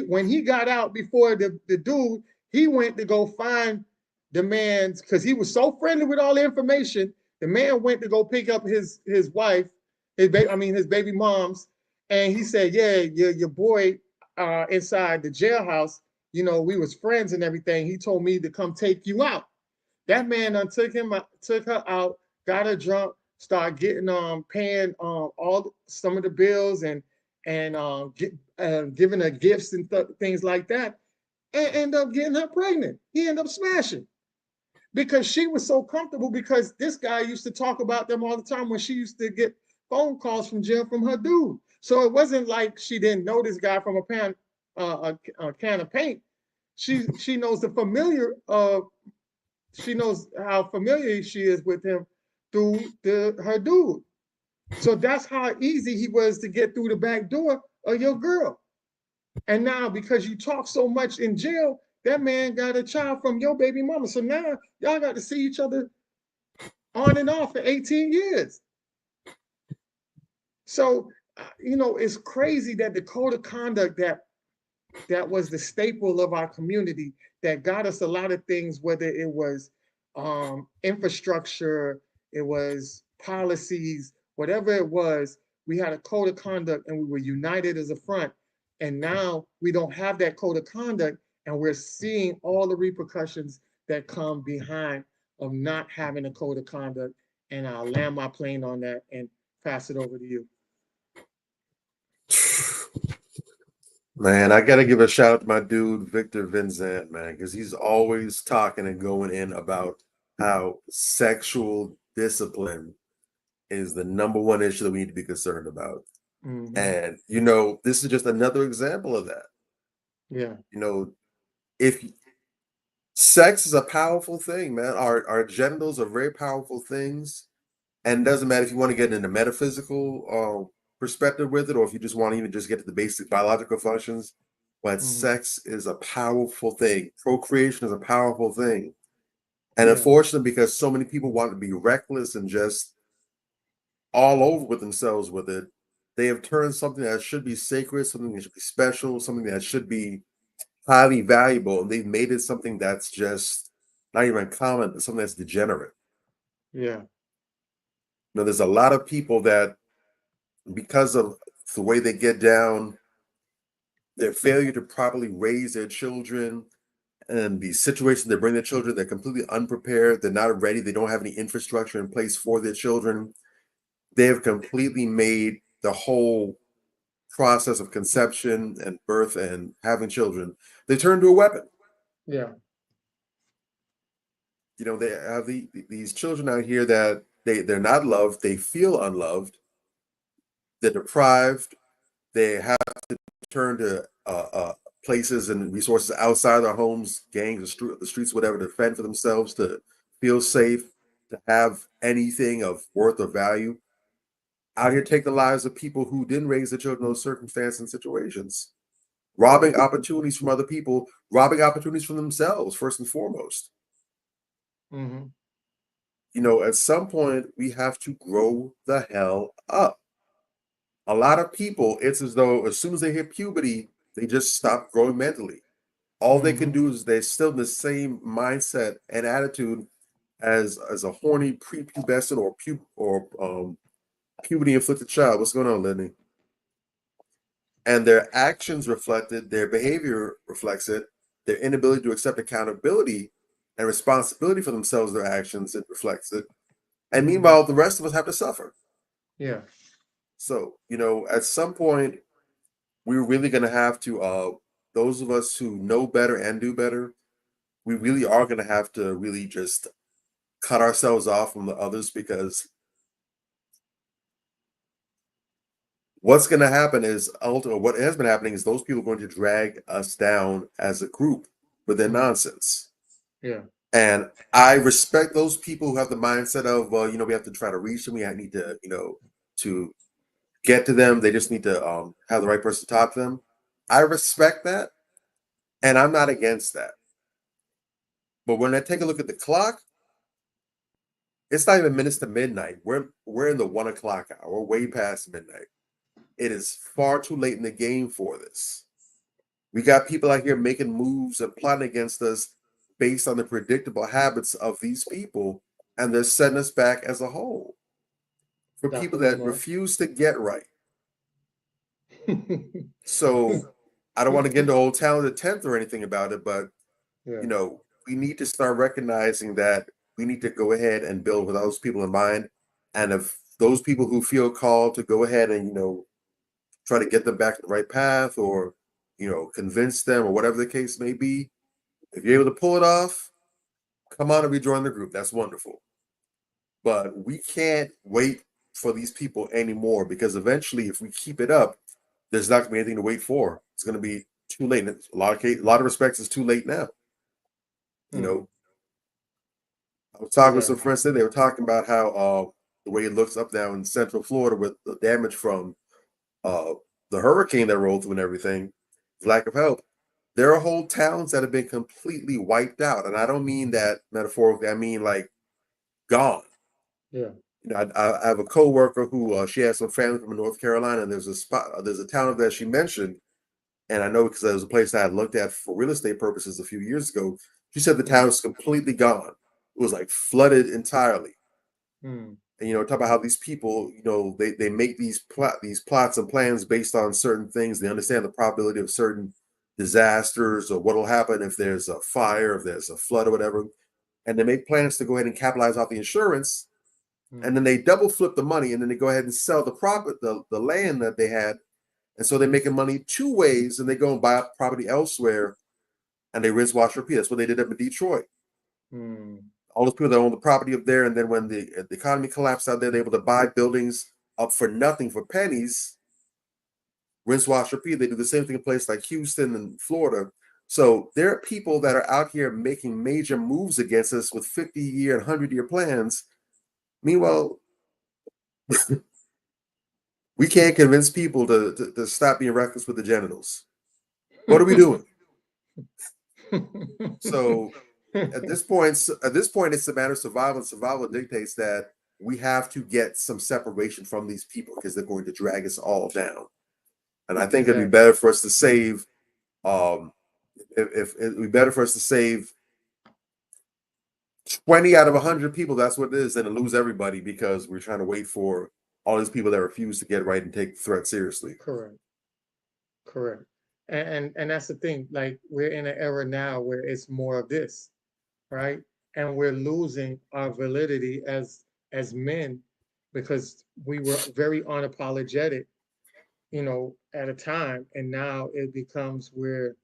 When he got out before the dude, he went to go find the man's, because he was so friendly with all the information. The man went to go pick up his wife, his baby moms, and he said, "Yeah, your boy, inside the jailhouse, you know, we was friends and everything. He told me to come take you out. That man took her out, got her drunk, started getting paying some of the bills and giving her gifts and things like that, and end up getting her pregnant. He ended up smashing because she was so comfortable, because this guy used to talk about them all the time when she used to get phone calls from jail from her dude. So it wasn't like she didn't know this guy from a can of paint. She knows the familiar she knows how familiar she is with him through her dude. So that's how easy he was to get through the back door of your girl. And now, because you talk so much in jail, that man got a child from your baby mama. So now y'all got to see each other on and off for 18 years. So, you know, it's crazy that the code of conduct that was the staple of our community, that got us a lot of things, whether it was infrastructure, it was policies, whatever it was, we had a code of conduct and we were united as a front. And now we don't have that code of conduct, and we're seeing all the repercussions that come behind of not having a code of conduct. And I'll land my plane on that and pass it over to you. Man, I gotta give a shout out to my dude Victor Vincent, man, because he's always talking and going in about how sexual discipline is the number one issue that we need to be concerned about. Mm-hmm. And you know, this is just another example of that. Yeah. You know, if sex is a powerful thing, man, our genitals are very powerful things, and it doesn't matter if you want to get into metaphysical perspective with it, or if you just want to even just get to the basic biological functions. But sex is a powerful thing. Procreation is a powerful thing. And unfortunately, because so many people want to be reckless and just all over with themselves with it, they have turned something that should be sacred, something that should be special, something that should be highly valuable, and they've made it something that's just not even common, but something that's degenerate. Yeah. You know, there's a lot of people that, because of the way they get down, their failure to properly raise their children, and the situation they bring their children, they're completely unprepared, they're not ready, they don't have any infrastructure in place for their children. They have completely made the whole process of conception and birth and having children, they turn to a weapon. Yeah. You know, they have these children out here that they're not loved, they feel unloved, they're deprived, they have to turn to places and resources outside their homes, gangs, the streets, whatever, to fend for themselves, to feel safe, to have anything of worth or value. Out here take the lives of people who didn't raise their children in those circumstances and situations, robbing opportunities from other people, robbing opportunities from themselves, first and foremost. Mm-hmm. You know, at some point, we have to grow the hell up. A lot of people, it's as though as soon as they hit puberty, they just stop growing mentally. All they can do is they're still in the same mindset and attitude as a horny prepubescent or puberty-inflicted child. What's going on, Lenny? And their actions reflect it, their behavior reflects it, their inability to accept accountability and responsibility for themselves, their actions, it reflects it. And meanwhile, the rest of us have to suffer. Yeah. So, you know, at some point, we're really going to have to, those of us who know better and do better, we really are going to have to really just cut ourselves off from the others, because what's going to happen is, ultimately, what has been happening is those people are going to drag us down as a group with their nonsense. Yeah. And I respect those people who have the mindset of, well, you know, we have to try to reach them. We need to, you know, to get to them. They just need to have the right person to talk to them. I respect that, and I'm not against that. But when I take a look at the clock, it's not even minutes to midnight. We're in the 1 o'clock hour. We're way past midnight. It is far too late in the game for this. We got people out here making moves and plotting against us based on the predictable habits of these people, and they're setting us back as a whole. For people that refuse to get right. So I don't want to get into old talented 10th or anything about it, but Yeah. you know, we need to start recognizing that we need to go ahead and build with those people in mind. And if those people who feel called to go ahead and, you know, try to get them back to the right path or, you know, convince them or whatever the case may be, if you're able to pull it off, come on and rejoin the group. That's wonderful. But we can't wait for these people anymore, because eventually, if we keep it up, there's not going to be anything to wait for. It's going to be too late. In a lot of respects, it's too late now. You know, I was talking with some friends today. They were talking about how the way it looks up now in Central Florida with the damage from the hurricane that rolled through and everything, lack of help. There are whole towns that have been completely wiped out, and I don't mean that metaphorically. I mean like gone. Yeah. You know, I have a coworker who she has some family from North Carolina, and there's a town that she mentioned, and I know because there was a place I had looked at for real estate purposes a few years ago. She said the town is completely gone. It was like flooded entirely. And you know, talk about how these people, you know, they make these plots and plans based on certain things. They understand the probability of certain disasters or what will happen if there's a fire, if there's a flood or whatever, and they make plans to go ahead and capitalize off the insurance. And then they double flip the money, and then they go ahead and sell the land that they had, and so they're making money two ways. And they go and buy property elsewhere, and they rinse, wash, repeat. That's what they did up in Detroit. All those people that own the property up there, and then when the economy collapsed out there, they're able to buy buildings up for nothing, for pennies. Rinse, wash, repeat. They do the same thing in places like Houston and Florida. So there are people that are out here making major moves against us with 50-year and 100-year plans. Meanwhile, we can't convince people to stop being reckless with the genitals. What are we doing? So at this point, it's a matter of survival, and survival dictates that we have to get some separation from these people because they're going to drag us all down. And I think it'd be better for us to save, if it'd be better for us to save 20 out of 100 people, that's what it is, and to lose everybody because we're trying to wait for all these people that refuse to get right and take the threat seriously. Correct. And that's the thing. Like, we're in an era now where it's more of this, right? And we're losing our validity as men because we were very unapologetic, you know, at a time, and now it becomes we're,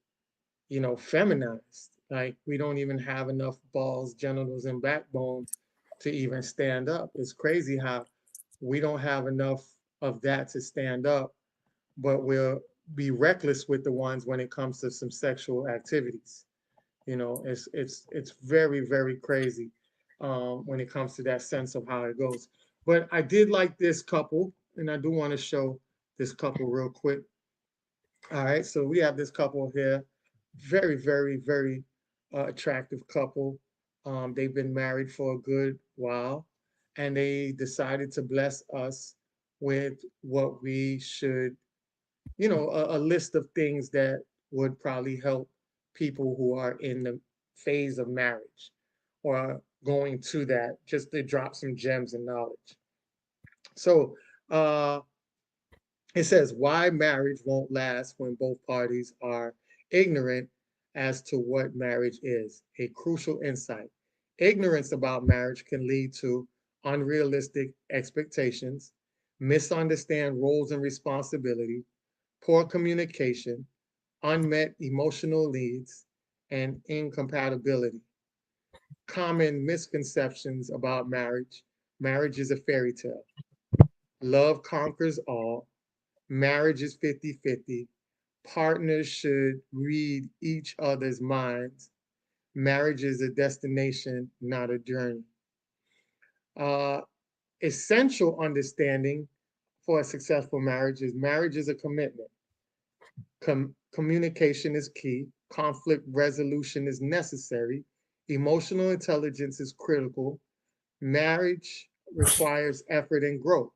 you know, feminized. Like, we don't even have enough balls, genitals, and backbone to even stand up. It's crazy how we don't have enough of that to stand up, but we'll be reckless with the ones when it comes to some sexual activities. You know, it's very, very crazy when it comes to that sense of how it goes. But I did like this couple, and I do want to show this couple real quick. All right, so we have this couple here, very, very, very attractive couple. They've been married for a good while, and they decided to bless us with what we should, you know, a list of things that would probably help people who are in the phase of marriage or are going to that, just to drop some gems and knowledge. So it says why marriage won't last when both parties are ignorant as to what marriage is. A crucial insight. Ignorance about marriage can lead to unrealistic expectations, misunderstand roles and responsibility, poor communication, unmet emotional needs, and incompatibility. Common misconceptions about marriage. Marriage is a fairy tale. Love conquers all. Marriage is 50-50. Partners should read each other's minds. Marriage is a destination, not a journey. Essential understanding for a successful marriage is a commitment. Communication is key. Conflict resolution is necessary. Emotional intelligence is critical. Marriage requires effort and growth.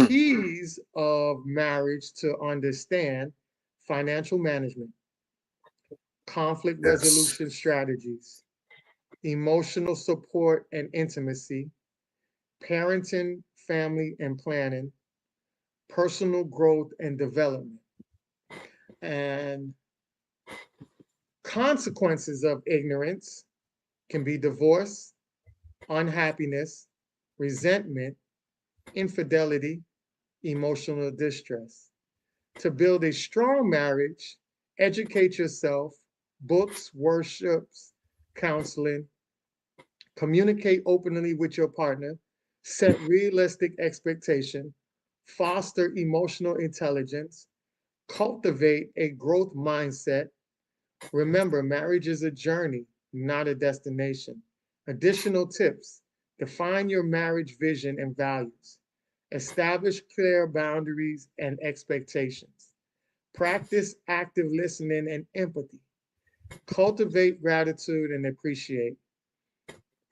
Keys of marriage to understand: financial management, conflict resolution strategies, emotional support and intimacy, parenting, family and planning, personal growth and development. And consequences of ignorance can be divorce, unhappiness, resentment, infidelity, emotional distress. To build a strong marriage, educate yourself, books, worships, counseling, communicate openly with your partner, set realistic expectation, foster emotional intelligence, cultivate a growth mindset. Remember, marriage is a journey, not a destination. Additional tips: define your marriage vision and values. Establish clear boundaries and expectations. Practice active listening and empathy. Cultivate gratitude and appreciate.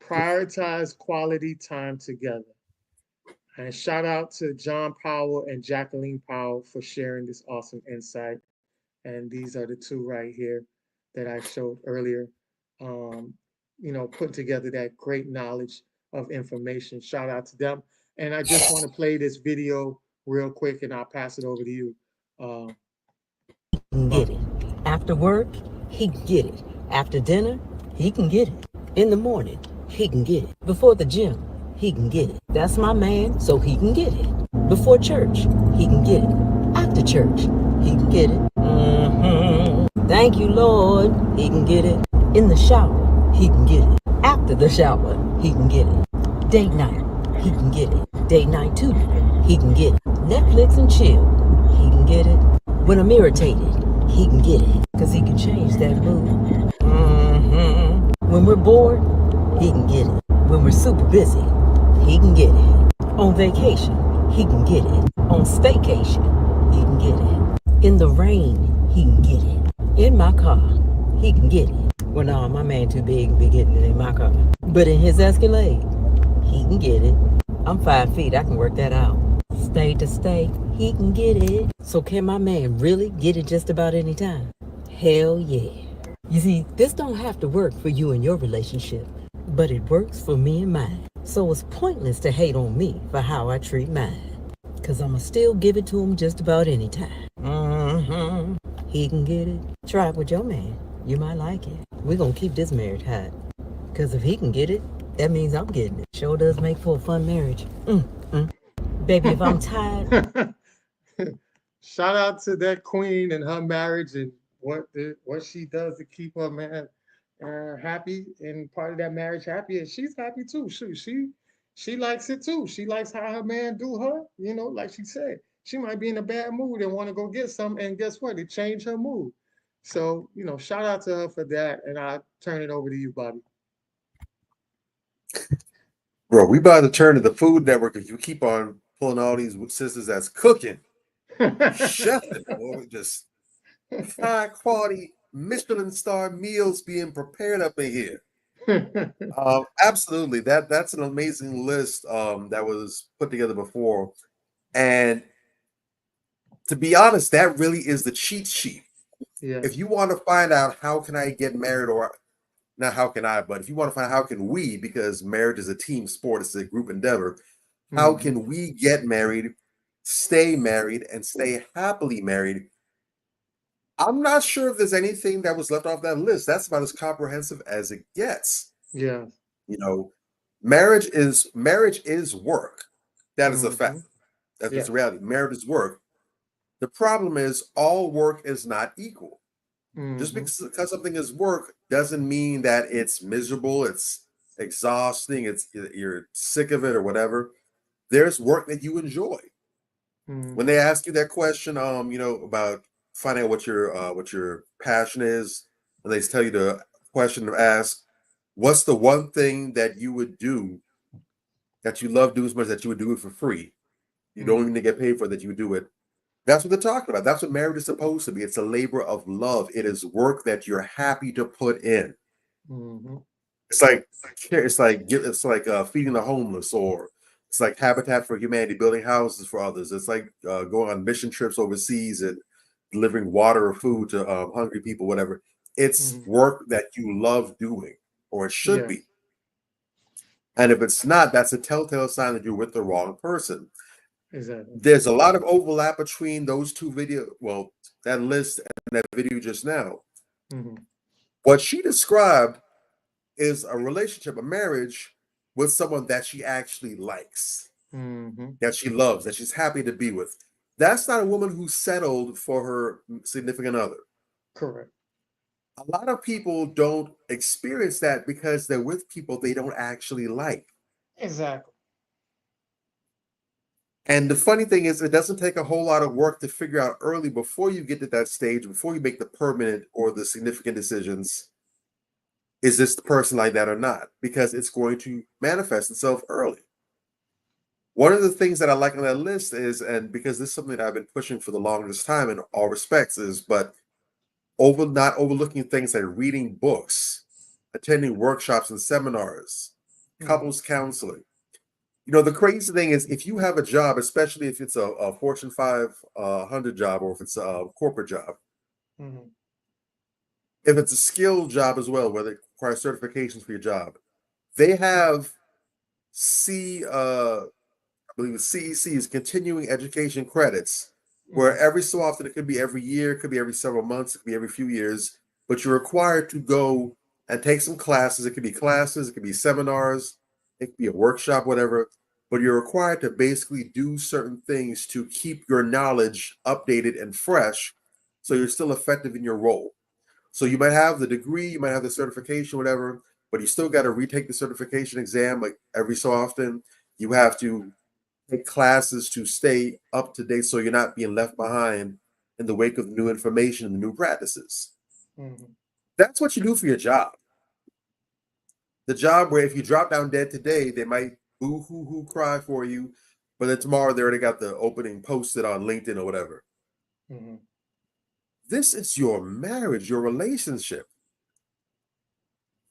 Prioritize quality time together. And shout out to John Powell and Jacqueline Powell for sharing this awesome insight. And these are the two right here that I showed earlier. Putting together that great knowledge of information. Shout out to them. And I just want to play this video real quick, and I'll pass it over to you. Get it. After work, he can get it. After dinner, he can get it. In the morning, he can get it. Before the gym, he can get it. That's my man, so he can get it. Before church, he can get it. After church, he can get it. Thank you, Lord. He can get it. In the shower, he can get it. After the shower, he can get it. Date night, he can get it. Date night too, he can get it. Netflix and chill, he can get it. When I'm irritated, he can get it. Cause he can change that mood. When we're bored, he can get it. When we're super busy, he can get it. On vacation, he can get it. On staycation, he can get it. In the rain, he can get it. In my car, he can get it. Well, no, my man too big to be getting it in my car. But in his Escalade, he can get it. I'm 5 feet, I can work that out. State to state, he can get it. So can my man really get it just about any time? Hell yeah. You see, this don't have to work for you and your relationship, but it works for me and mine. So it's pointless to hate on me for how I treat mine, cause I'ma still give it to him just about any time. He can get it. Try it with your man. You might like it. We're gonna keep this marriage hot, cause if he can get it, that means I'm getting it. Sure does make for a fun marriage. Baby, if I'm tired. Shout out to that queen and her marriage and what she does to keep her man happy and part of that marriage happy, and she's happy too. She likes it too. She likes how her man do her. Like she said, she might be in a bad mood and want to go get some, and guess what? It changed her mood. So shout out to her for that, and I'll turn it over to you, Bobby. Bro, we about to turn to the Food Network if you keep on pulling all these sisters that's cooking, chefing, boy, just high quality Michelin star meals being prepared up in here. Absolutely, that's an amazing list that was put together before, and to be honest, that really is the cheat sheet. Yeah. If you want to find out how can I get married, or not how can I, but if you want to find out how can we, because marriage is a team sport, it's a group endeavor, how can we get married, stay married, and stay happily married? I'm not sure if there's anything that was left off that list. That's about as comprehensive as it gets. Yeah. Marriage is work. That is a fact. That's just the reality. Marriage is work. The problem is all work is not equal. Just because something is work doesn't mean that it's miserable, it's exhausting, you're sick of it or whatever. There's work that you enjoy. When they ask you that question, about finding out what your passion is, and they tell you the question to ask, what's the one thing that you would do that you love doing so much that you would do it for free? You don't even get paid for that, you would do it. That's what they're talking about. That's what marriage is supposed to be. It's a labor of love. It is work that you're happy to put in. It's like feeding the homeless, or it's like Habitat for Humanity, building houses for others. It's like going on mission trips overseas and delivering water or food to hungry people, whatever. It's work that you love doing, or it should be. And if it's not, that's a telltale sign that you're with the wrong person. Exactly. There's a lot of overlap between those two that list and that video just now. Mm-hmm. What she described is a relationship, a marriage with someone that she actually likes, Mm-hmm. that she loves, that she's happy to be with. That's not a woman who settled for her significant other. Correct. A lot of people don't experience that because they're with people they don't actually like. Exactly. And the funny thing is, it doesn't take a whole lot of work to figure out early before you get to that stage, before you make the permanent or the significant decisions, is this the person like that or not? Because it's going to manifest itself early. One of the things that I like on that list is, and because this is something that I've been pushing for the longest time in all respects, is but not overlooking things like reading books, attending workshops and seminars, couples counseling. You know, the crazy thing is, if you have a job, especially if it's a Fortune 500 job, or if it's a corporate job, Mm-hmm. if it's a skilled job as well, where they require certifications for your job, they have I believe it's CEC's continuing education credits, where every so often, it could be every year, it could be every several months, it could be every few years, but you're required to go and take some classes. It could be classes, it could be seminars, it could be a workshop, whatever, but you're required to basically do certain things to keep your knowledge updated and fresh, so you're still effective in your role. So you might have the degree, you might have the certification, whatever, but you still got to retake the certification exam like every so often. You have to take classes to stay up to date, so you're not being left behind in the wake of new information and new practices. Mm-hmm. That's what you do for your job. The job where if you drop down dead today, they might boo-hoo-hoo cry for you, but then tomorrow they already got the opening posted on LinkedIn or whatever. Mm-hmm. This is your marriage, your relationship.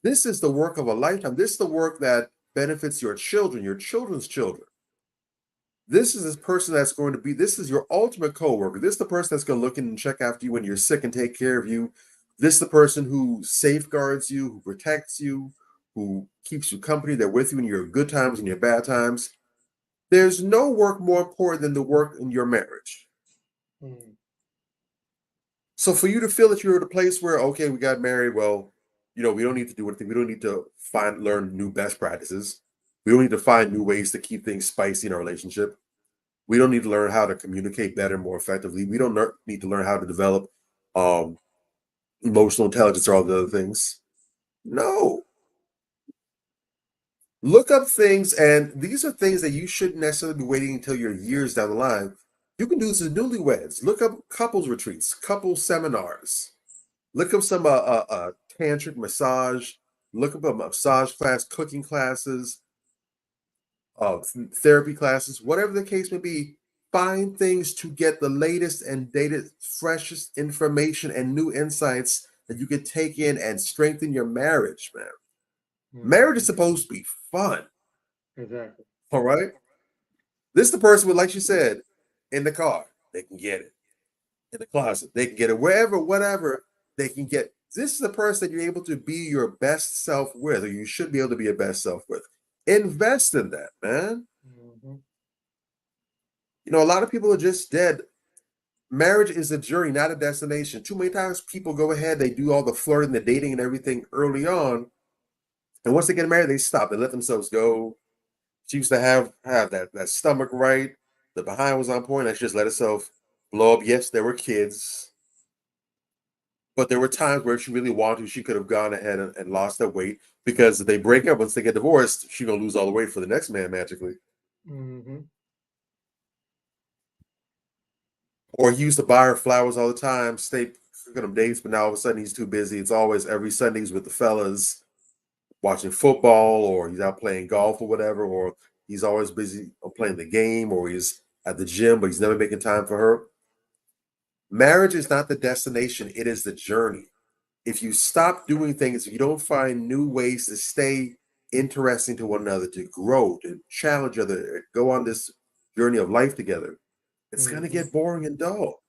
This is the work of a lifetime. This is the work that benefits your children, your children's children. This is this person that's going to be, this is your ultimate coworker. This is the person that's going to look in and check after you when you're sick and take care of you. This is the person who safeguards you, who protects you, who keeps you company. They're with you in your good times and your bad times. There's no work more important than the work in your marriage. Mm-hmm. So for you to feel that you're at a place where, okay, we got married, well, you know, we don't need to do anything. We don't need to learn new best practices. We don't need to find new ways to keep things spicy in our relationship. We don't need to learn how to communicate better, more effectively. We don't need to learn how to develop emotional intelligence or all the other things. No. Look up things, and these are things that you shouldn't necessarily be waiting until you're years down the line. You can do this as newlyweds. Look up couples retreats, couple seminars. Look up some tantric massage. Look up a massage class, cooking classes, therapy classes, whatever the case may be. Find things to get the latest and dated, freshest information and new insights that you can take in and strengthen your marriage, man. Mm-hmm. Marriage is supposed to be fun. Exactly. All right? This is the person with, like you said, in the car, they can get it. In the closet, they can get it. Wherever, whatever, they can get. This is the person that you're able to be your best self with, or you should be able to be your best self with. Invest in that, man. Mm-hmm. You know, a lot of people are just dead. Marriage is a journey, not a destination. Too many times people go ahead, they do all the flirting, the dating, and everything early on. And once they get married, they stop. They let themselves go. She used to have that stomach right. The behind was on point. And she just let herself blow up. Yes, there were kids. But there were times where if she really wanted to, she could have gone ahead and lost that weight. Because if they break up, once they get divorced, she's going to lose all the weight for the next man magically. Mm-hmm. Or he used to buy her flowers all the time, stay cooking them dates, but now all of a sudden he's too busy. It's always every Sundays with the fellas watching football, or he's out playing golf or whatever, or he's always busy playing the game, or he's at the gym, but he's never making time for her. Marriage is not the destination, it is the journey. If you stop doing things, if you don't find new ways to stay interesting to one another, to grow, to challenge each other, go on this journey of life together, it's going to get boring and dull.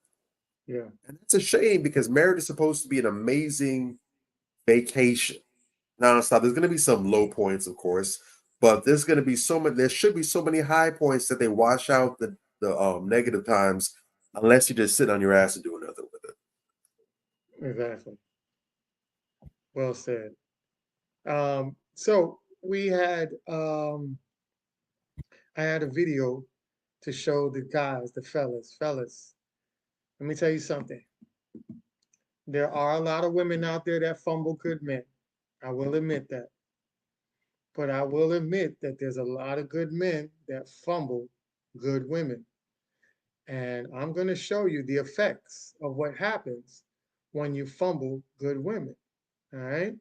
Yeah. And that's a shame, because marriage is supposed to be an amazing vacation. Nonstop. There's going to be some low points, of course, but there should be so many high points that they wash out the negative times, unless you just sit on your ass and do nothing with it. Exactly. Well said. So we had I had a video to show the guys, the fellas. Let me tell you something. There are a lot of women out there that fumble good men. I will admit that. But I will admit that there's a lot of good men that fumble good women. And I'm going to show you the effects of what happens when you fumble good women. All right?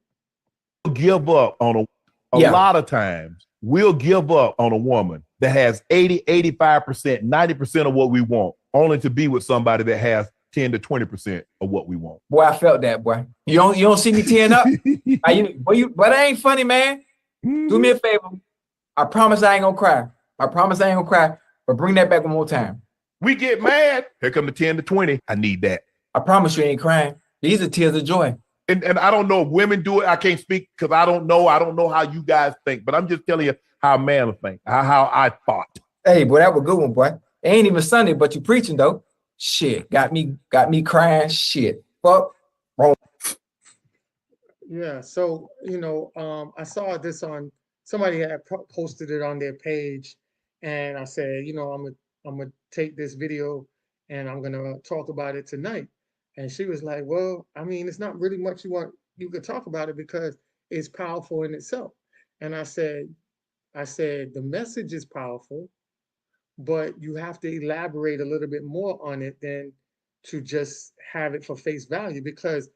Give up on a lot of times. We'll give up on a woman that has 80, 85%, 90% of what we want, only to be with somebody that has 10 to 20% of what we want. Boy, I felt that, boy. You don't see me tearing up? But that ain't funny, man. Do me a favor. I promise I ain't gonna cry. But bring that back one more time. We get mad. Here come the 10 to 20. I need that. I promise you ain't crying. These are tears of joy. And I don't know if women do it. I can't speak because I don't know how you guys think. But I'm just telling you how a man will think, how I thought. Hey, boy, that was a good one, boy. It ain't even Sunday, but you preaching though. Shit, got me crying. Shit, fuck. Wrong. Yeah. So I saw this on somebody had posted it on their page, and I said, I'm gonna take this video and I'm gonna talk about it tonight. And she was like, well, I mean, it's not really much you could talk about it because it's powerful in itself. And I said, the message is powerful, but you have to elaborate a little bit more on it than to just have it for face value, because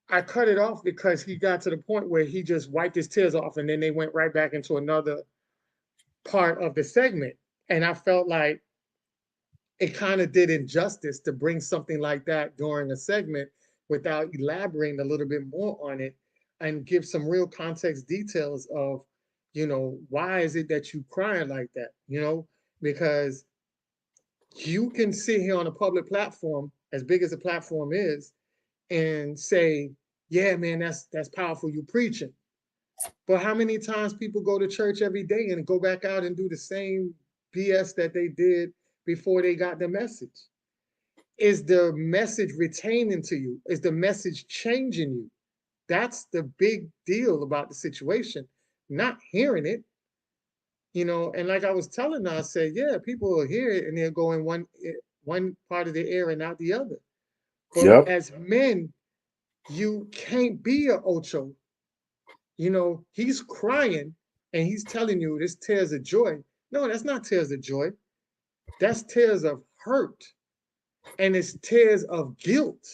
I cut it off because he got to the point where he just wiped his tears off and then they went right back into another part of the segment. And I felt like it kind of did injustice to bring something like that during a segment without elaborating a little bit more on it and give some real context details of, why is it that you crying like that? Because you can sit here on a public platform, as big as the platform is, and say, yeah, man, that's powerful, you preaching. But how many times people go to church every day and go back out and do the same BS that they did before they got the message? Is the message retaining to you? Is the message changing you? That's the big deal about the situation, not hearing it. And like I was telling her, I said, yeah, people will hear it and they'll go in one part of the air and out the other. But as men, you can't be an Ocho. He's crying and he's telling you this tears of joy. No, that's not tears of joy. That's tears of hurt. And it's tears of guilt,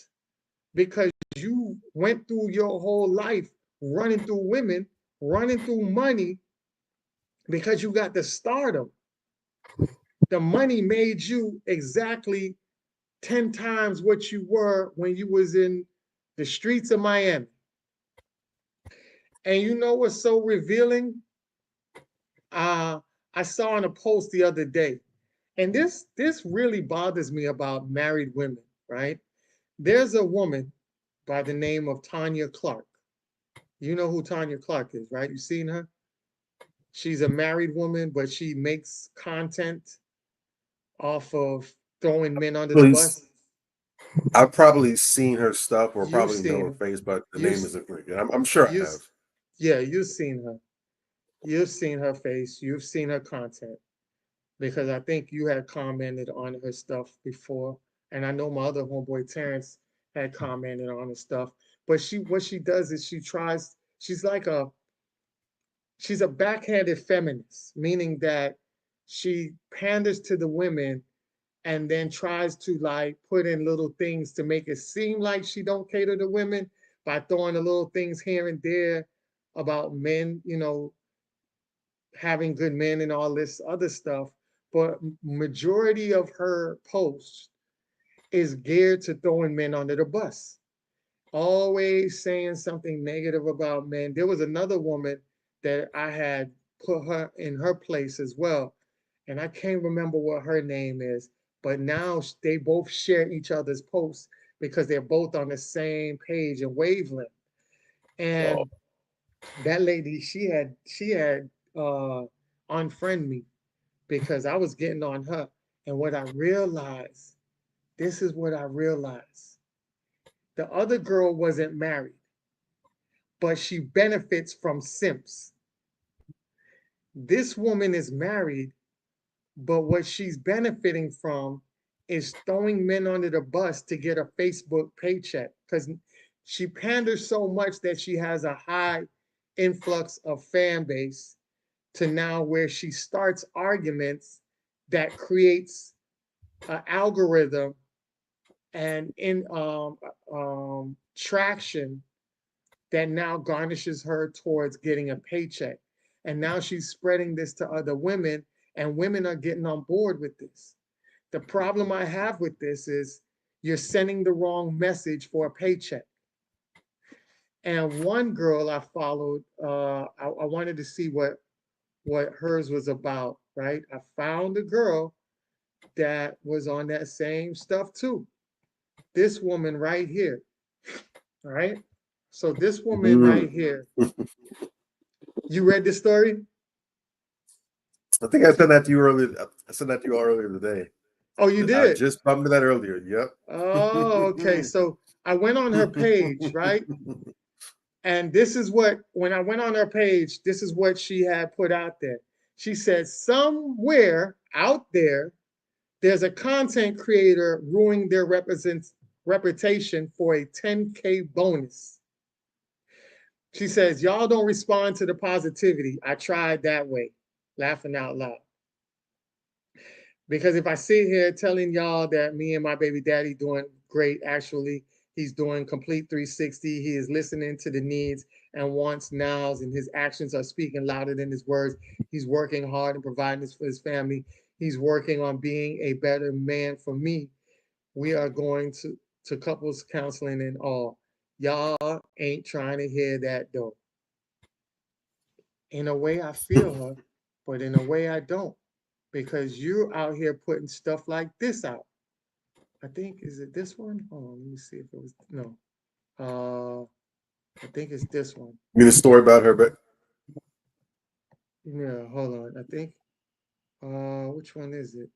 because you went through your whole life running through women, running through money, because you got the stardom. The money made you exactly 10 times what you were when you was in the streets of Miami. And you know what's so revealing? I saw in a post the other day, and this really bothers me about married women, right? There's a woman by the name of Tanya Clark. You know who Tanya Clark is, right? You seen her? She's a married woman, but she makes content off of throwing men under the bus. I've probably seen her stuff or probably know her face, but the name isn't very good. I'm sure I have. Yeah, you've seen her. You've seen her face. You've seen her content, because I think you had commented on her stuff before. And I know my other homeboy, Terrence, had commented on her stuff. But what she does is she's a backhanded feminist, meaning that she panders to the women and then tries to put in little things to make it seem like she don't cater to women by throwing the little things here and there about men, having good men and all this other stuff. But majority of her posts is geared to throwing men under the bus, always saying something negative about men. There was another woman that I had put her in her place as well, and I can't remember what her name is, but now they both share each other's posts because they're both on the same page and wavelength. And that lady, she had unfriend me because I was getting on her. And what I realized, this is what I realized. The other girl wasn't married, but she benefits from simps. This woman is married, but what she's benefiting from is throwing men under the bus to get a Facebook paycheck, because she panders so much that she has a high influx of fan base to now where she starts arguments that creates an algorithm and traction that now garnishes her towards getting a paycheck. And now she's spreading this to other women, and women are getting on board with this. The problem I have with this is you're sending the wrong message for a paycheck. And one girl I followed, I wanted to see what hers was about, right? I found a girl that was on that same stuff too. This woman right here, all right? So this woman right here, you read this story? I think I sent that to you earlier. I sent that to you earlier today. Oh, you did? I just bumped that earlier. Yep. Oh, okay. So I went on her page, right? And this is what, when I went on her page, this is what she had put out there. She said, somewhere out there, there's a content creator ruining their reputation for a 10K bonus. She says, y'all don't respond to the positivity. I tried that way, laughing out loud. Because if I sit here telling y'all that me and my baby daddy doing great, actually, he's doing complete 360. He is listening to the needs and wants nows, and his actions are speaking louder than his words. He's working hard and providing this for his family. He's working on being a better man for me. We are going to couples counseling and all. Y'all ain't trying to hear that though. In a way, I feel her, but in a way, I don't. Because you're out here putting stuff like this out. I think, is it this one? Hold on, let me see if it was, no. I think it's this one. You mean the story about her, but yeah, hold on. I think, which one is it?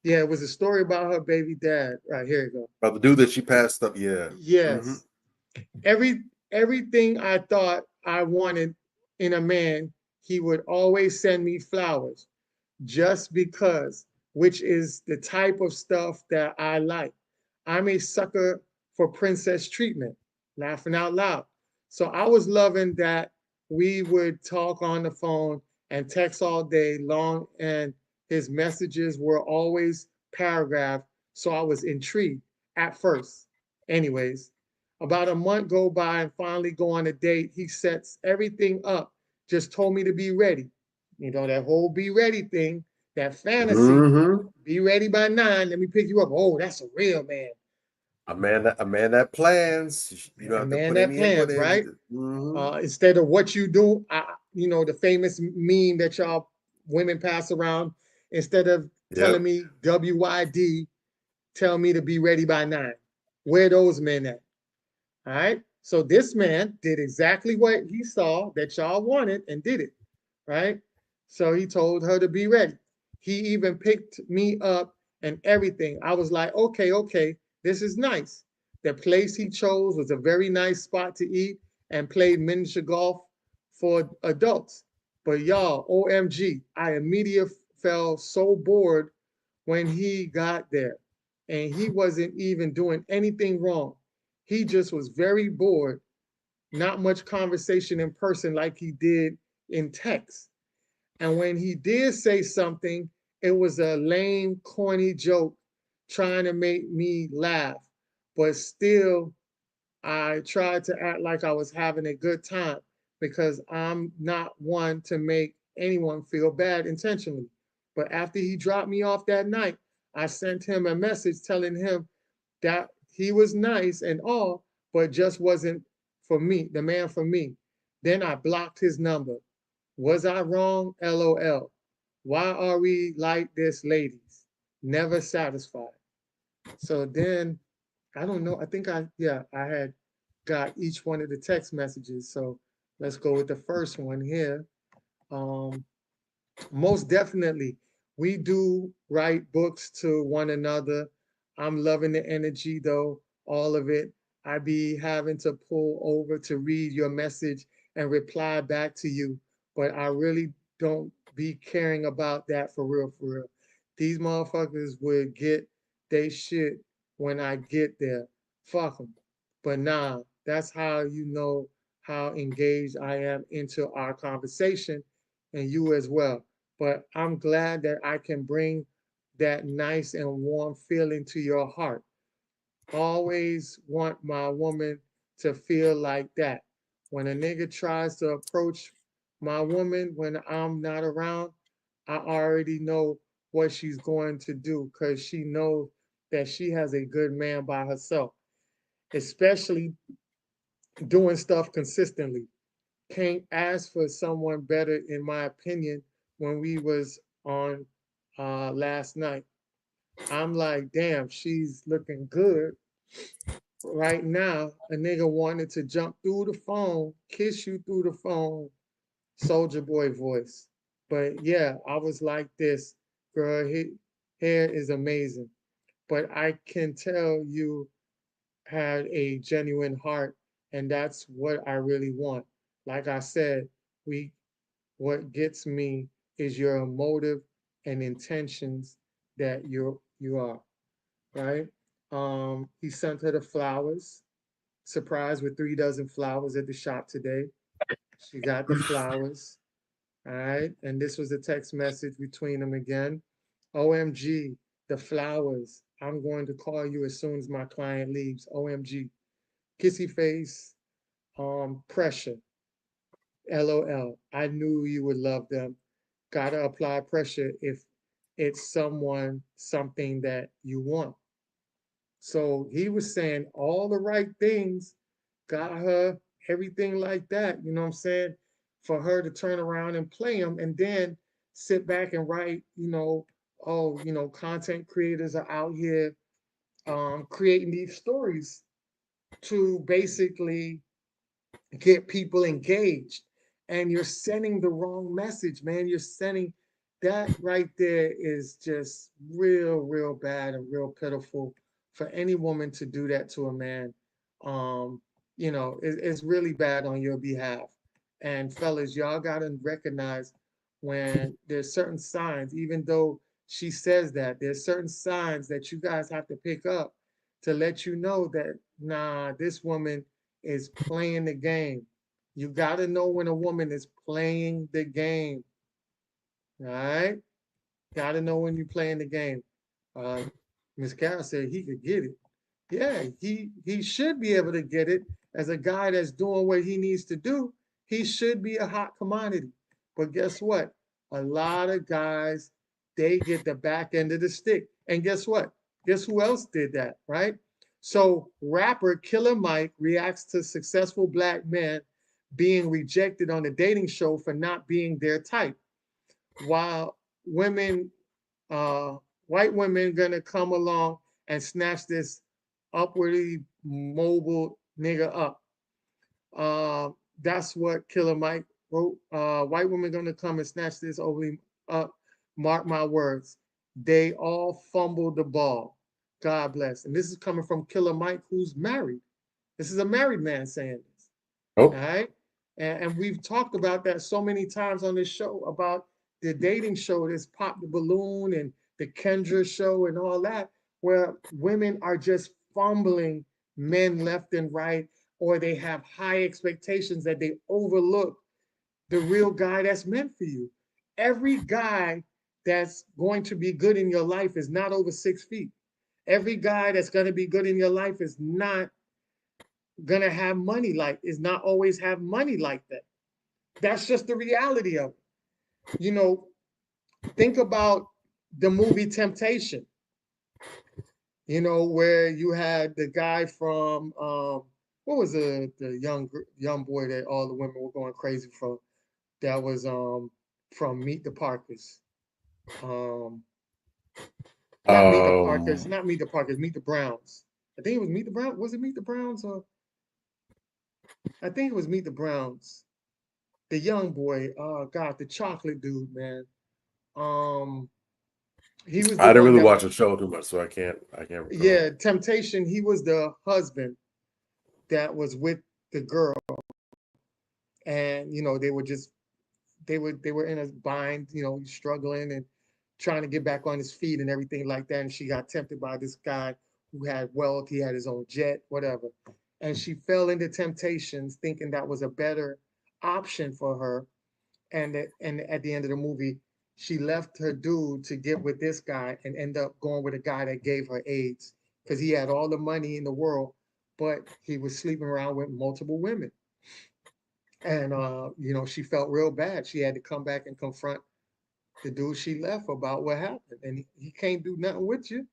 Yeah, it was a story about her baby dad. Right, here you go. About the dude that she passed up, yeah. Yes. Everything I thought I wanted in a man, he would always send me flowers just because, which is the type of stuff that I like. I'm a sucker for princess treatment, laughing out loud. So I was loving that we would talk on the phone and text all day long, and his messages were always paragraphed. So I was intrigued at first. Anyways, about a month go by and finally go on a date. He sets everything up, just told me to be ready. You know, that whole be ready thing, that fantasy, be ready by 9, let me pick you up. Oh, that's a real man. A man that plans. You don't have to put any input in. Right? Instead of what you do, you know, the famous meme that y'all women pass around, instead of telling me WYD, tell me to be ready by 9. Where those men at? All right. So this man did exactly what he saw that y'all wanted and did it. Right. So he told her to be ready. He even picked me up and everything. I was like, okay, this is nice. The place he chose was a very nice spot to eat and played miniature golf for adults. But y'all, OMG, I immediately felt so bored when he got there. And he wasn't even doing anything wrong. He just was very bored. Not much conversation in person like he did in text. And when he did say something, it was a lame, corny joke trying to make me laugh. But still, I tried to act like I was having a good time because I'm not one to make anyone feel bad intentionally. But after he dropped me off that night, I sent him a message telling him that he was nice and all, but just wasn't for me, the man for me. Then I blocked his number. Was I wrong? LOL. Why are we like this, ladies? Never satisfied. So then, I don't know. I think I had got each one of the text messages. So let's go with the first one here. Most definitely, we do write books to one another. I'm loving the energy though, all of it. I be having to pull over to read your message and reply back to you, but I really don't be caring about that for real, for real. These motherfuckers would get they shit when I get there. Fuck them. But nah, that's how you know how engaged I am into our conversation, and you as well. But I'm glad that I can bring that nice and warm feeling to your heart. Always want my woman to feel like that. When a nigga tries to approach my woman when I'm not around, I already know what she's going to do because she knows that she has a good man by herself, especially doing stuff consistently. Can't ask for someone better, in my opinion, when we was on last night. I'm like, damn, she's looking good. Right now, a nigga wanted to jump through the phone, kiss you through the phone, Soldier Boy voice. But yeah, I was like this, girl, hair is amazing. But I can tell you had a genuine heart, and that's what I really want. Like I said, what gets me is your motive and intentions that you are, right? He sent her the flowers, surprised with 3 dozen flowers at the shop today. She got the flowers. All right. And this was a text message between them again. OMG, the flowers. I'm going to call you as soon as my client leaves. OMG. Kissy face, pressure. LOL. I knew you would love them. Gotta apply pressure if it's something that you want. So he was saying all the right things, got her everything like that, you know what I'm saying? For her to turn around and play him and then sit back and write, content creators are out here creating these stories to basically get people engaged. And you're sending the wrong message, man. You're sending that right there is just real, real bad and real pitiful for any woman to do that to a man. It's really bad on your behalf. And fellas, y'all gotta recognize when there's certain signs, even though she says that, there's certain signs that you guys have to pick up to let you know that, nah, this woman is playing the game. You gotta know when a woman is playing the game. All right? Gotta know when you're playing the game. Miss Carol said he could get it. Yeah, he should be able to get it. As a guy that's doing what he needs to do, he should be a hot commodity. But guess what? A lot of guys, they get the back end of the stick. And guess what? Guess who else did that, right? So rapper Killer Mike reacts to successful black men being rejected on a dating show for not being their type. While white women gonna come along and snatch this upwardly mobile nigga up. That's what Killer Mike wrote. White women gonna come and snatch this overly up. Mark my words. They all fumbled the ball. God bless. And this is coming from Killer Mike, who's married. This is a married man saying this. Oh. All right. And we've talked about that so many times on this show about the dating show that's Pop the Balloon and the Kendra show and all that, where women are just fumbling men left and right, or they have high expectations that they overlook the real guy that's meant for you. Every guy that's going to be good in your life is not over 6 feet. Every guy that's going to be good in your life is not gonna have money is not always have money like that. That's just the reality of it. Think about the movie Temptation, where you had the guy from what was the young boy that all the women were going crazy for? That was from Meet the Parkers. Not Meet the Parkers, Meet the Browns. I think it was Meet the Browns. Was it Meet the Browns or? I think it was Meet the Browns. The young boy, oh God, the chocolate dude, man. He was. I didn't really watch the show too much, so I can't. Recall. Yeah, Temptation. He was the husband. that was with the girl, and you know they were in a bind, you know, struggling and trying to get back on his feet and everything like that. And she got tempted by this guy who had wealth. He had his own jet, whatever. And she fell into temptations, thinking that was a better option for her. And at the end of the movie, she left her dude to get with this guy and end up going with a guy that gave her AIDS because he had all the money in the world, but he was sleeping around with multiple women. And, you know, she felt real bad. She had to come back and confront the dude she left about what happened. And he can't do nothing with you.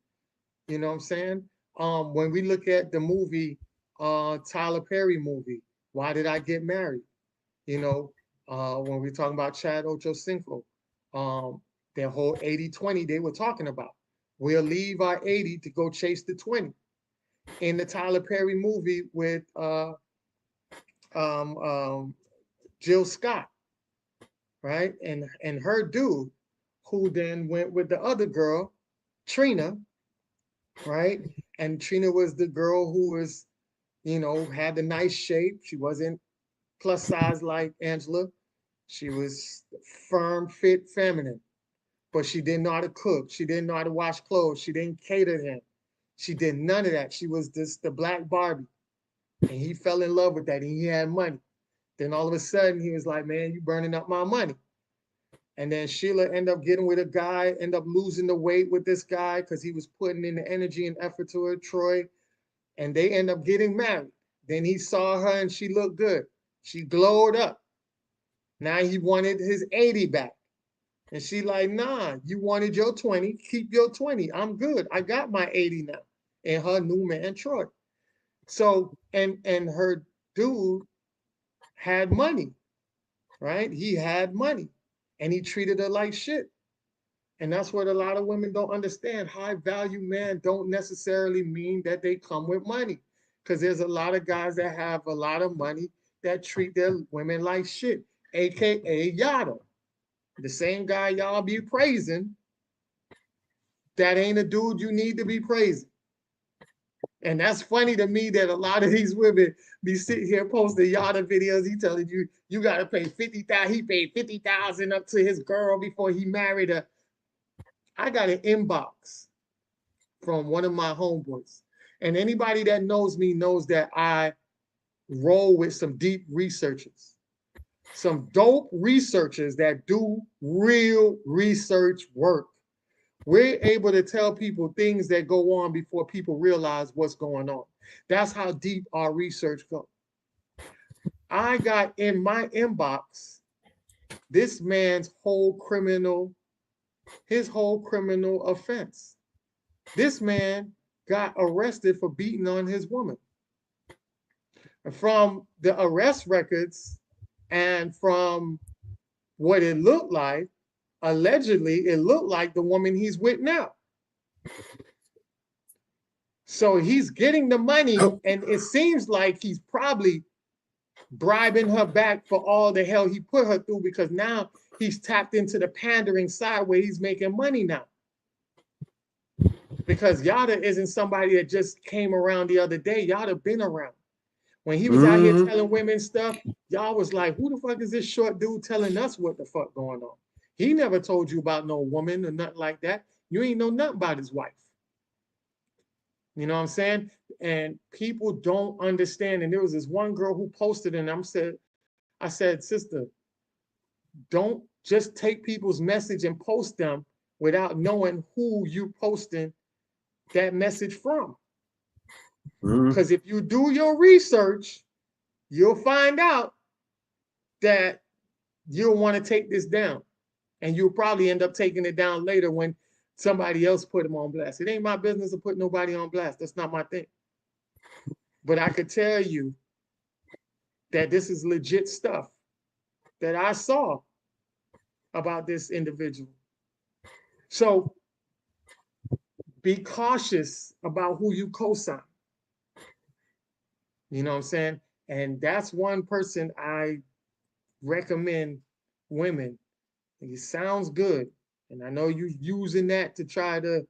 You know what I'm saying? When we look at the movie, Tyler Perry movie, Why Did I Get Married? You know, when we're talking about Chad Ochocinco, their whole 80-20 they were talking about. We'll leave our 80 to go chase the 20. In the Tyler Perry movie with Jill Scott, right? And her dude, who then went with the other girl, Trina, right? And Trina was the girl who was, you know, had the nice shape. She wasn't plus size like Angela. She was firm, fit, feminine, but she didn't know how to cook. She didn't know how to wash clothes. She didn't cater to him. She did none of that. She was just the black Barbie. And he fell in love with that, and he had money. Then all of a sudden, he was like, man, you burning up my money. And then Sheila ended up getting with a guy, ended up losing the weight with this guy because he was putting in the energy and effort to her, Troy. And they end up getting married. Then he saw her and she looked good. She glowed up. Now he wanted his 80 back. And she like, nah, you wanted your 20, keep your 20. I'm good. I got my 80 now. And her new man, Troy. So, and her dude had money, right? He had money and he treated her like shit. And that's what a lot of women don't understand. High value men don't necessarily mean that they come with money, because there's a lot of guys that have a lot of money that treat their women like shit, AKA Yada. The same guy y'all be praising, that ain't a dude you need to be praising. And that's funny to me that a lot of these women be sitting here posting Yada videos. He telling you, you got to pay 50,000. He paid 50,000 up to his girl before he married her. I got an inbox from one of my homeboys. And anybody that knows me knows that I roll with some deep researchers, some dope researchers that do real research work. We're able to tell people things that go on before people realize what's going on. That's how deep our research goes. I got in my inbox this man's whole criminal offense. This man got arrested for beating on his woman. And from the arrest records and from what it looked like, allegedly, it looked like the woman he's with now. So he's getting the money, and it seems like he's probably bribing her back for all the hell he put her through, because now he's tapped into the pandering side where he's making money now. Because Yada isn't somebody that just came around the other day. Yada been around. When he was out here telling women stuff, y'all was like, who the fuck is this short dude telling us what the fuck going on? He never told you about no woman or nothing like that. You ain't know nothing about his wife. You know what I'm saying? And people don't understand. And there was this one girl who posted, and I said, sister, don't just take people's message and post them without knowing who you posting that message from. Because if you do your research, you'll find out that you'll want to take this down. And you'll probably end up taking it down later when somebody else put them on blast. It ain't my business to put nobody on blast. That's not my thing. But I could tell you that this is legit stuff that I saw about this individual. So be cautious about who you co-sign. You know what I'm saying? And that's one person I recommend women. It sounds good. And I know you're using that to try to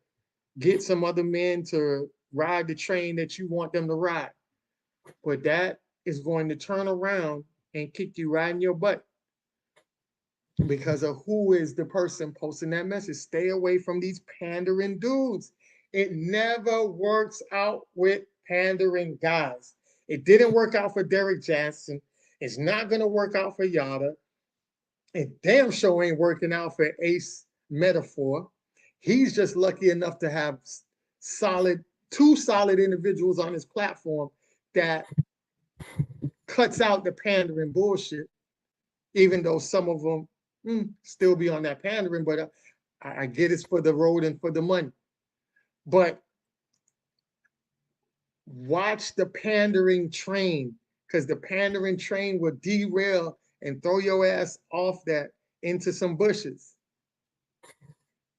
get some other men to ride the train that you want them to ride. But that is going to turn around and kick you right in your butt because of who is the person posting that message. Stay away from these pandering dudes. It never works out with pandering guys. It didn't work out for Derek Jackson. It's not going to work out for Yada. It damn sure ain't working out for Ace Metaphor. He's just lucky enough to have two solid individuals on his platform that cuts out the pandering bullshit, even though some of them still be on that pandering, but I get it's for the road and for the money. But watch the pandering train, because the pandering train will derail and throw your ass off that into some bushes.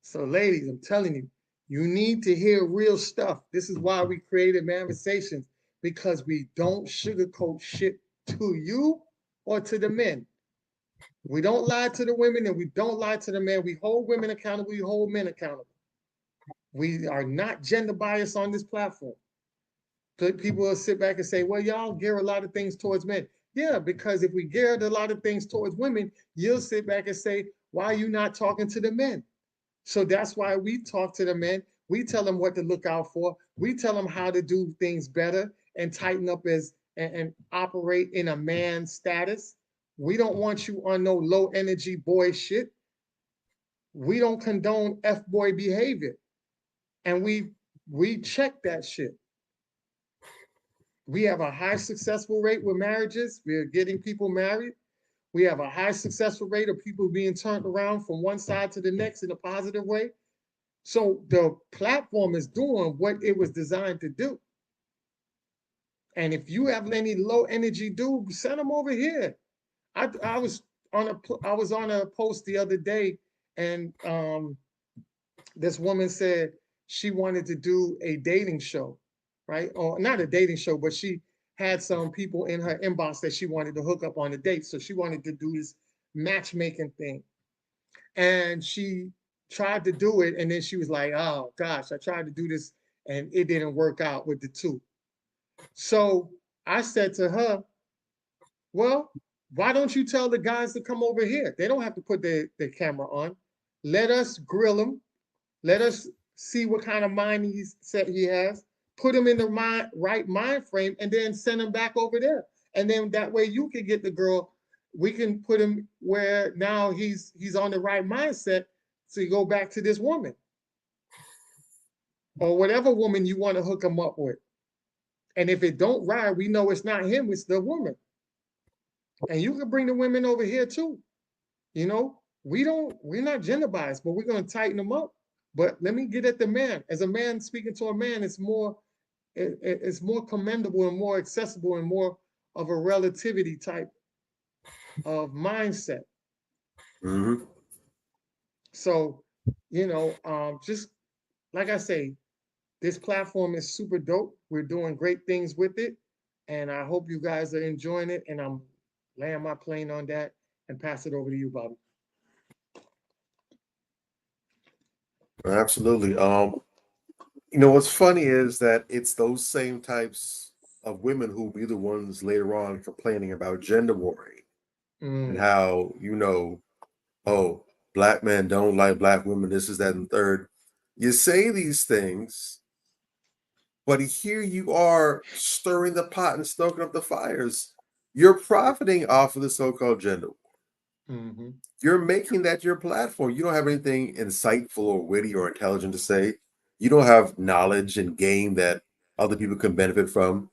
So ladies, I'm telling you, you need to hear real stuff. This is why we created Manversations, because we don't sugarcoat shit to you or to the men. We don't lie to the women and we don't lie to the men. We hold women accountable, we hold men accountable. We are not gender biased on this platform. People will sit back and say, well, y'all gear a lot of things towards men. Yeah, because if we geared a lot of things towards women, you'll sit back and say, why are you not talking to the men? So that's why we talk to the men. We tell them what to look out for. We tell them how to do things better and tighten up and operate in a man status. We don't want you on no low energy boy shit. We don't condone F-boy behavior. And we check that shit. We have a high successful rate with marriages. We're getting people married. We have a high successful rate of people being turned around from one side to the next in a positive way. So the platform is doing what it was designed to do. And if you have any low energy dude, send them over here. I was on a post the other day, and this woman said she wanted to do a dating show, right? Or not a dating show, but she had some people in her inbox that she wanted to hook up on a date. So she wanted to do this matchmaking thing. And she tried to do it, and then she was like, oh gosh, I tried to do this and it didn't work out with the two. So I said to her, well, why don't you tell the guys to come over here? They don't have to put their camera on. Let us grill them. Let us see what kind of mind he has. Put him in the right mind frame, and then send him back over there. And then that way you can get the girl. We can put him where now he's on the right mindset to go back to this woman. Or whatever woman you want to hook him up with. And if it don't ride, we know it's not him, it's the woman. And you can bring the women over here too. You know, we're not gender biased, but we're going to tighten them up. But let me get at the man. As a man speaking to a man, it's more commendable and more accessible and more of a relativity type of mindset. Mm-hmm. So, you know, just like I say, this platform is super dope. We're doing great things with it. And I hope you guys are enjoying it. And I'm laying my plane on that and pass it over to you, Bobby. Absolutely. You know, what's funny is that it's those same types of women who will be the ones later on complaining about gender warring and how, you know, oh, black men don't like black women, this is that and third. You say these things, but here you are stirring the pot and stoking up the fires. You're profiting off of the so-called gender war. Mm-hmm. You're making that your platform. You don't have anything insightful or witty or intelligent to say. You don't have knowledge and game that other people can benefit from.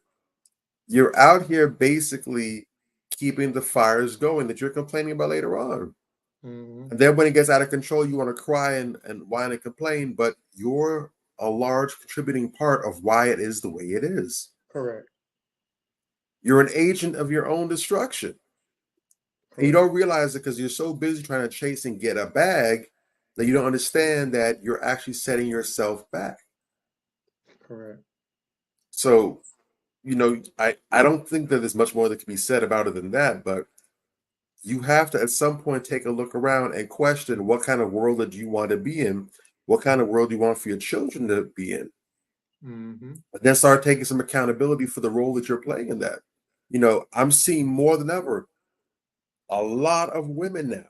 You're out here basically keeping the fires going that you're complaining about later on. Mm-hmm. And then when it gets out of control, you want to cry and whine and complain, but you're a large contributing part of why it is the way it is. Correct. You're an agent of your own destruction. And you don't realize it because you're so busy trying to chase and get a bag that you don't understand that you're actually setting yourself back. Correct. So, you know, I don't think that there's much more that can be said about it than that, but you have to at some point take a look around and question what kind of world that you want to be in, what kind of world you want for your children to be in. But then start taking some accountability for the role that you're playing in that. You know, I'm seeing more than ever a lot of women now.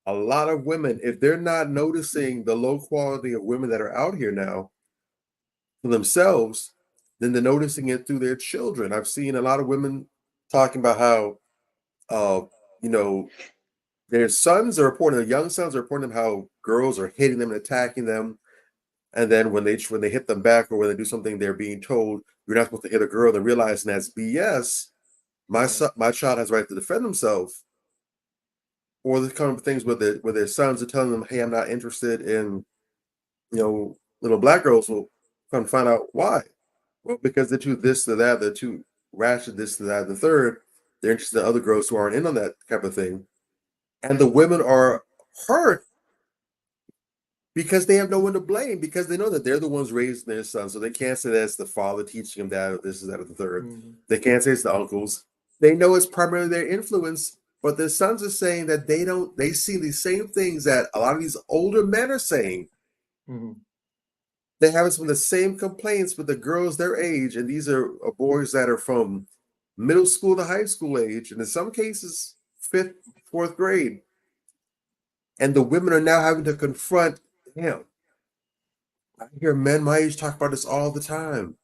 A lot of women, if they're not noticing the low quality of women that are out here now for themselves, then they're noticing it through their children. I've seen a lot of women talking about how, you know, their sons are reporting, their young sons are reporting them how girls are hitting them and attacking them. And then when they hit them back or when they do something, they're being told you're not supposed to hit a girl. They're realizing that's BS. My child has the right to defend themselves. Or the kind of things where their sons are telling them, "Hey, I'm not interested in, you know, little black girls." Will come find out why. Well, because they're too this to that, they're too ratchet, this to that, the third. They're interested in other girls who aren't in on that type of thing, and the women are hurt because they have no one to blame, because they know that they're the ones raising their sons. So they can't say that's the father teaching them that, or this is that, or the third. They can't say it's the uncles. They know it's primarily their influence, but their sons are saying that they see the same things that a lot of these older men are saying. They have some of the same complaints with the girls their age, and these are boys that are from middle school to high school age, and in some cases, 5th, 4th grade. And the women are now having to confront him. I hear men my age talk about this all the time.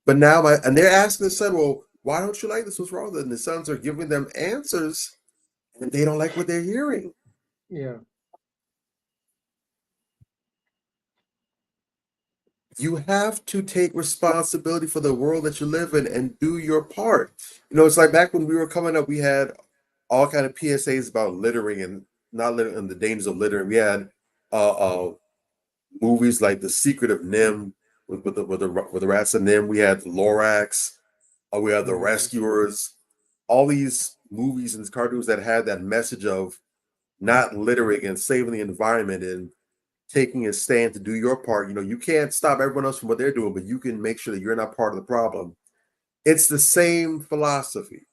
But now, and they're asking the son, well, why don't you like this? What's wrong with it? And the sons are giving them answers, and they don't like what they're hearing. Yeah. You have to take responsibility for the world that you live in and do your part. You know, it's like back when we were coming up, we had all kind of PSAs about littering and not littering and the dangers of littering. We had movies like The Secret of Nim with the rats and Nim. We had Lorax. We had The Rescuers. All these movies and cartoons that had that message of not littering and saving the environment and taking a stand to do your part. You know, you can't stop everyone else from what they're doing, but you can make sure that you're not part of the problem. It's the same philosophy.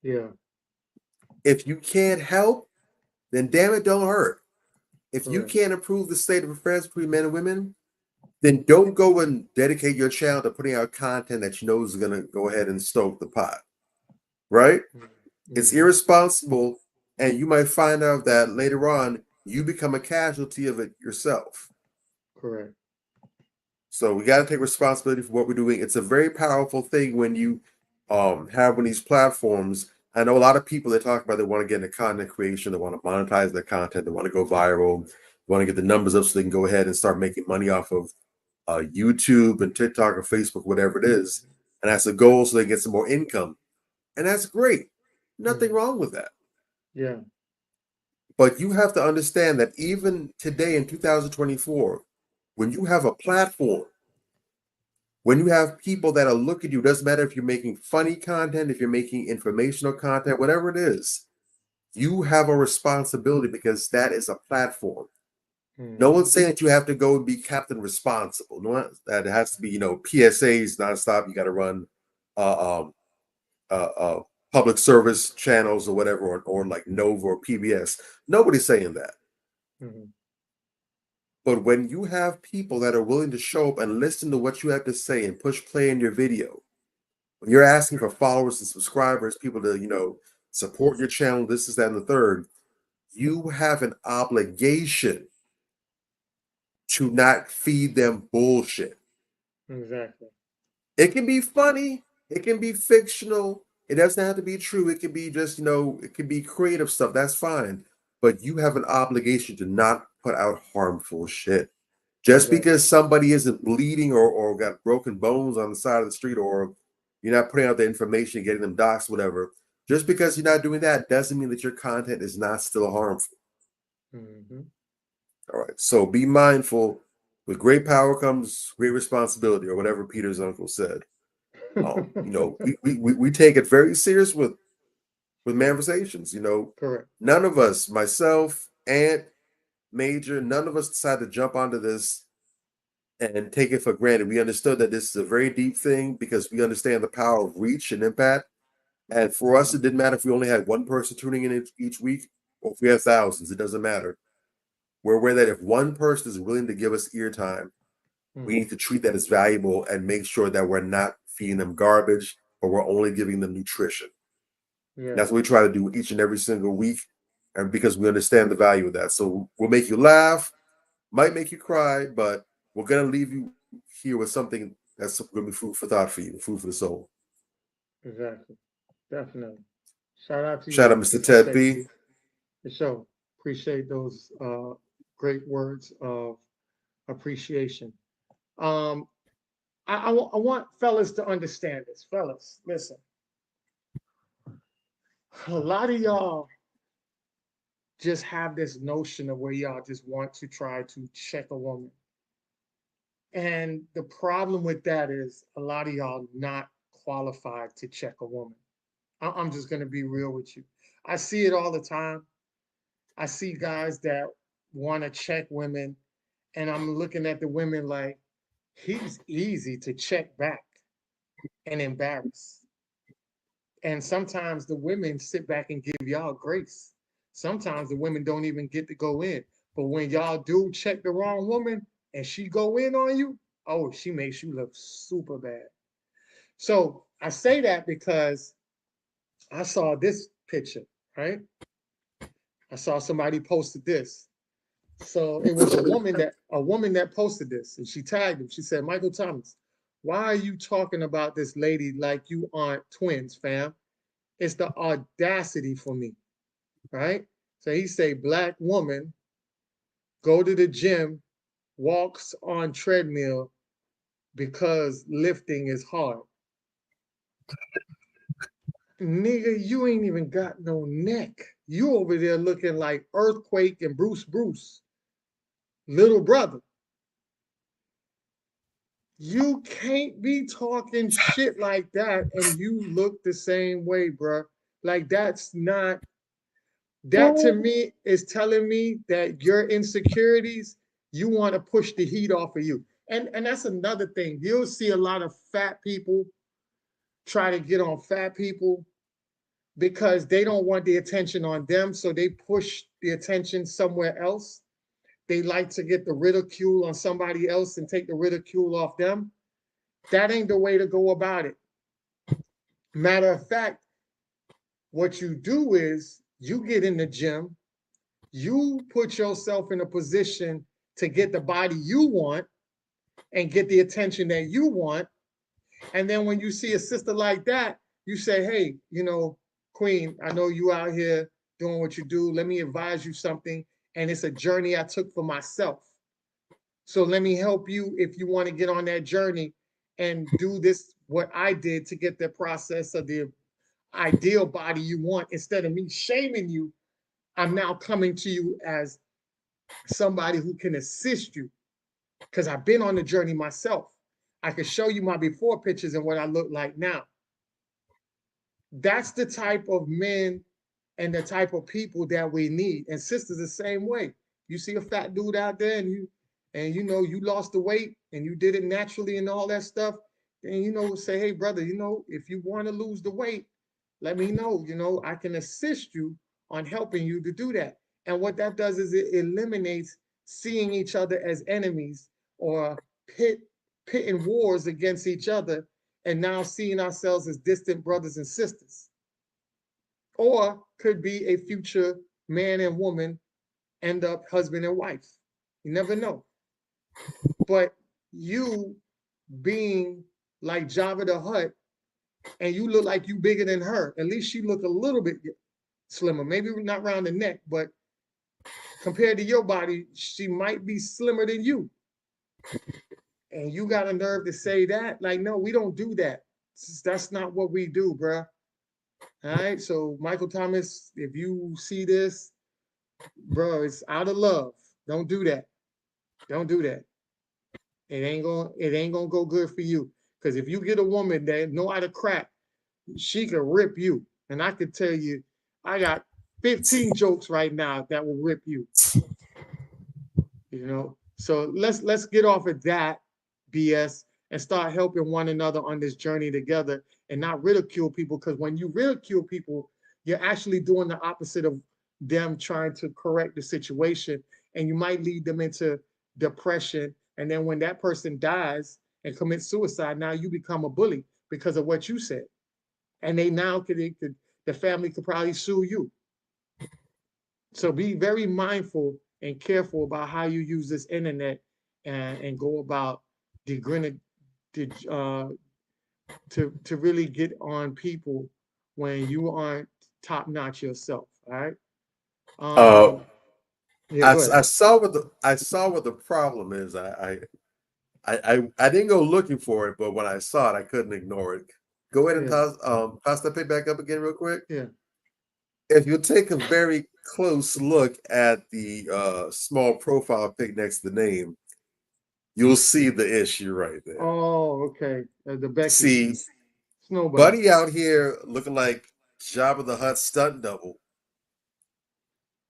Yeah. If you can't help, then damn it, don't hurt. If you can't improve the state of affairs between men and women, then don't go and dedicate your channel to putting out content that you know is going to go ahead and stoke the pot. Right? It's irresponsible, and you might find out that later on you become a casualty of it yourself. Correct. So we got to take responsibility for what we're doing. It's a very powerful thing when you have one of these platforms. I know a lot of people that talk about they want to get into content creation, they want to monetize their content, they want to go viral, they want to get the numbers up so they can go ahead and start making money off of YouTube and TikTok or Facebook, whatever it is. And that's the goal, so they get some more income. And that's great. Nothing wrong with that. Yeah. But you have to understand that even today in 2024, when you have a platform, when you have people that are looking at you, doesn't matter if you're making funny content, if you're making informational content, whatever it is, you have a responsibility because that is a platform. No one's saying that you have to go and be Captain Responsible. No one, that has to be, you know, PSAs nonstop. You got to run public service channels or whatever, or like Nova or PBS. Nobody's saying that. But when you have people that are willing to show up and listen to what you have to say and push play in your video, when you're asking for followers and subscribers, people to, you know, support your channel, this is that and the third, you have an obligation to not feed them bullshit. Exactly. It can be funny, it can be fictional, it doesn't have to be true, it can be just, you know, it can be creative stuff, that's fine. But you have an obligation to not put out harmful shit. Just because somebody isn't bleeding or got broken bones on the side of the street, or you're not putting out the information, getting them doxxed, whatever, just because you're not doing that doesn't mean that your content is not still harmful. All right, so be mindful. With great power comes great responsibility, or whatever Peter's uncle said. You know, we take it very serious with Manversations. You know, correct. None of us, myself, Ant, Major, none of us decided to jump onto this and take it for granted. We understood that this is a very deep thing because we understand the power of reach and impact. And for us, it didn't matter if we only had one person tuning in each week or if we had thousands. It doesn't matter. We're aware that if one person is willing to give us ear time, We need to treat that as valuable and make sure that we're not feeding them garbage, but we're only giving them nutrition. Yeah. That's what we try to do each and every single week, and because we understand the value of that. So we'll make you laugh, might make you cry, but we're gonna leave you here with something that's gonna be food for thought for you, food for the soul. Exactly. Definitely. Shout out to you. Shout out, Mr. Ted B. For sure. Appreciate those great words of appreciation. I want fellas to understand this. Fellas, listen. A lot of y'all just have this notion of where y'all just want to try to check a woman. And the problem with that is a lot of y'all not qualified to check a woman. I'm just going to be real with you. I see it all the time. I see guys that want to check women, and I'm looking at the women like, he's easy to check back and embarrass. And sometimes the women sit back and give y'all grace. Sometimes the women don't even get to go in. But when y'all do check the wrong woman and she go in on you, oh, she makes you look super bad. So I say that because I saw this picture, right? I saw somebody posted this. So it was a woman that posted this, and she tagged him. She said, Michael Thomas, why are you talking about this lady like you aren't twins, fam? It's the audacity for me, right? So he say, black woman, go to the gym, walks on treadmill because lifting is hard. Nigga, you ain't even got no neck. You over there looking like Earthquake and Bruce, little brother. You can't be talking shit like that and you look the same way, bro. Like that to me is telling me that your insecurities, you want to push the heat off of you. And that's another thing. You'll see a lot of fat people try to get on fat people because they don't want the attention on them, so they push the attention somewhere else. They like to get the ridicule on somebody else and take the ridicule off them. That ain't the way to go about it. Matter of fact, what you do is you get in the gym, you put yourself in a position to get the body you want and get the attention that you want. And then when you see a sister like that, you say, hey, you know, Queen, I know you out here doing what you do. Let me advise you something. And it's a journey I took for myself. So let me help you if you want to get on that journey and do this, what I did to get the process of the ideal body you want. Instead of me shaming you, I'm now coming to you as somebody who can assist you because I've been on the journey myself. I can show you my before pictures and what I look like now. That's the type of men and the type of people that we need. And sisters the same way. You see a fat dude out there and you know you lost the weight and you did it naturally and all that stuff, then you know say, hey brother, you know, if you want to lose the weight, let me know, you know, I can assist you on helping you to do that. And what that does is it eliminates seeing each other as enemies or pitting wars against each other and now seeing ourselves as distant brothers and sisters. Or could be a future man and woman end up husband and wife. You never know. But you being like Jabba the Hutt and you look like you bigger than her, at least she look a little bit slimmer, maybe not around the neck, but compared to your body, she might be slimmer than you. And you got a nerve to say that? Like, no, we don't do that. That's not what we do, bruh. All right, so Michael Thomas, if you see this, bro, it's out of love. Don't do that. Don't do that. It ain't gonna go good for you. Because if you get a woman that know how to crack, she can rip you. And I could tell you, I got 15 jokes right now that will rip you. You know, so let's get off of that BS and start helping one another on this journey together and not ridicule people, because when you ridicule people, you're actually doing the opposite of them trying to correct the situation, and you might lead them into depression, And then when that person dies and commits suicide, now you become a bully because of what you said. And they now the family could probably sue you. So be very mindful and careful about how you use this internet and go about to really get on people when you aren't top notch yourself. All right. Yeah, I saw what the problem is. I didn't go looking for it, but when I saw it, I couldn't ignore it. Go ahead and toss that pic back up again real quick. Yeah. If you take a very close look at the small profile pic next to the name, you'll see the issue right there. Oh, okay. The Becky. See, Buddy out here looking like Jabba the Hutt stunt double,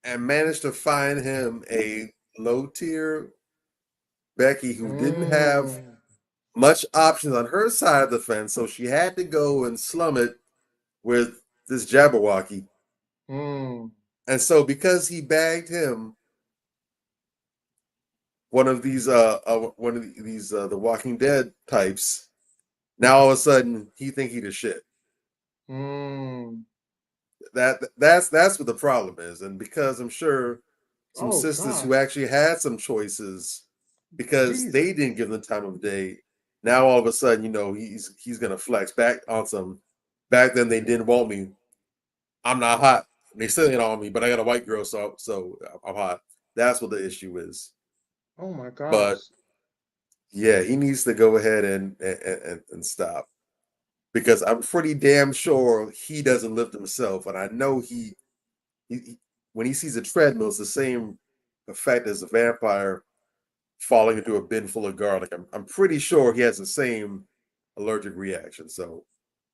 and managed to find him a low tier Becky who didn't have much options on her side of the fence, so she had to go and slum it with this Jabberwocky. And so because he bagged him, one of these The Walking Dead types, now all of a sudden he think he the shit. That's what the problem is. And because I'm sure some sisters who actually had some choices, because they didn't give them the time of day, now all of a sudden, he's gonna flex back on some. Back then they didn't want me. I'm not hot. They still ain't on me, but I got a white girl, so I'm hot. That's what the issue is. Oh my gosh. But yeah, he needs to go ahead and stop, because I'm pretty damn sure he doesn't lift himself, and I know he when he sees a treadmill, it's the same effect as a vampire falling into a bin full of garlic. I'm pretty sure he has the same allergic reaction. So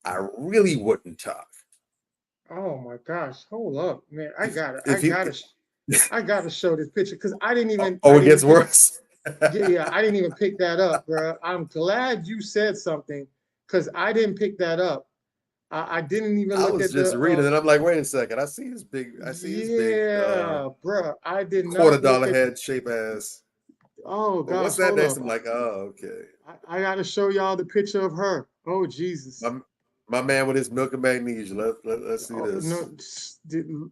I really wouldn't talk. Oh my gosh! Hold up, man! I gotta show this picture because I didn't even. It gets worse. Yeah, I didn't even pick that up, bro. I'm glad you said something because I didn't pick that up. I didn't even look at. I was just reading, and I'm like, wait a second. I see his big. Yeah, bro. I did not. $quarter head shape ass. Oh God! What's that next? I'm like, oh, okay. I got to show y'all the picture of her. Oh Jesus! My man with his milk and magnesia. Let's see this. No,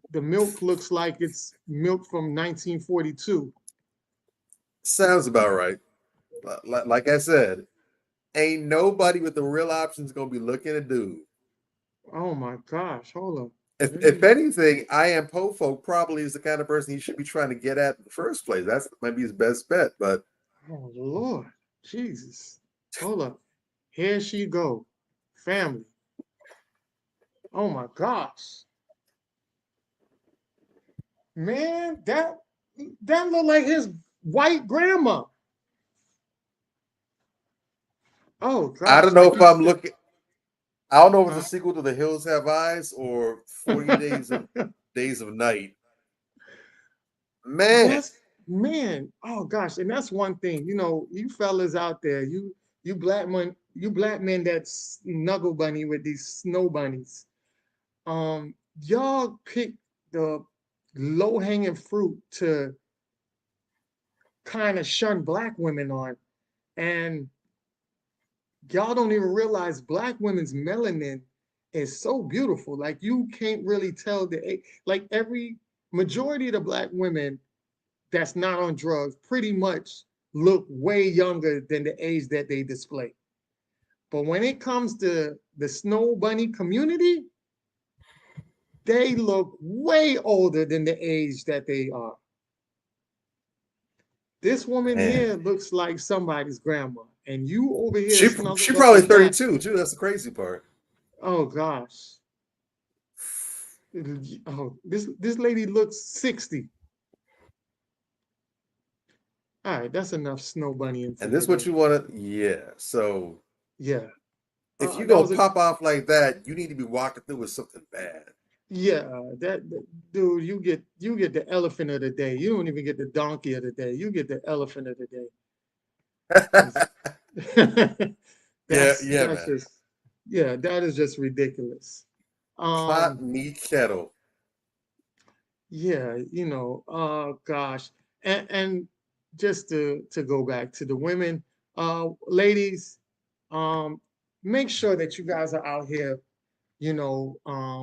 the milk looks like it's milk from 1942. Sounds about right. Like I said, ain't nobody with the real options gonna be looking at dude. Oh my gosh! Hold on. If anything, I Am Pofolk probably is the kind of person he should be trying to get at in the first place. That's might be his best bet. But oh Lord, Jesus! Hold up. Here she go, family. Oh my gosh, man! That looked like his white grandma. Oh God! I don't know if I'm looking. I don't know if it's a sequel to The Hills Have Eyes or 40 Days of Night. Man, oh gosh, and that's one thing. You fellas out there, you black men that snuggle bunny with these snow bunnies. Y'all pick the low-hanging fruit to kind of shun black women on, and y'all don't even realize black women's melanin is so beautiful. Like you can't really tell every majority of the black women that's not on drugs pretty much look way younger than the age that they display. But when it comes to the snow bunny community, they look way older than the age that they are. This woman here looks like somebody's grandma. And you over here. She probably 32 too. That's the crazy part. Oh gosh. Oh, this lady looks 60. All right, that's enough snow bunny. And this is what you want to, yeah. So yeah. If you go pop off like that, you need to be walking through with something bad. Yeah, dude, you get the elephant of the day. You don't even get the donkey of the day. You get the elephant of the day. That is just ridiculous. Pot me kettle. Yeah, oh gosh. And just to go back to the women, ladies, make sure that you guys are out here, you know,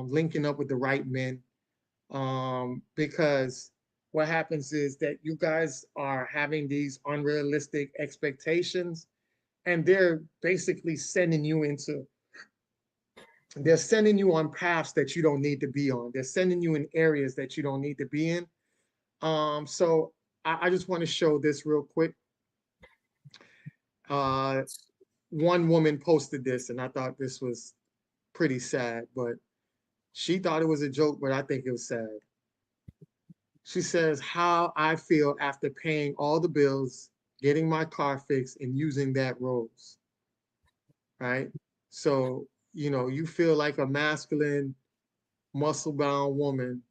linking up with the right men, because what happens is that you guys are having these unrealistic expectations, and they're basically sending you into, they're sending you on paths that you don't need to be on. They're sending you in areas that you don't need to be in. So I just want to show this real quick. One woman posted this, and I thought this was pretty sad, but she thought it was a joke, but I think it was sad. She says, how I feel after paying all the bills, getting my car fixed, and using that rose, right? So, you know, you feel like a masculine, muscle-bound woman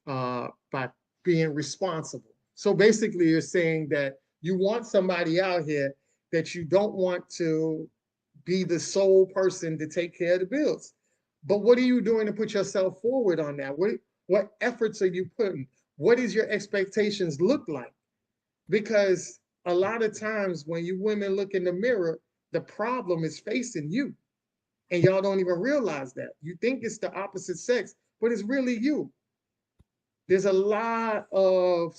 by being responsible. So basically you're saying that you want somebody out here that you don't want to be the sole person to take care of the bills. But what are you doing to put yourself forward on that? What efforts are you putting? What is your expectations look like? Because a lot of times when you women look in the mirror, the problem is facing you. And y'all don't even realize that. You think it's the opposite sex, but it's really you. There's a lot of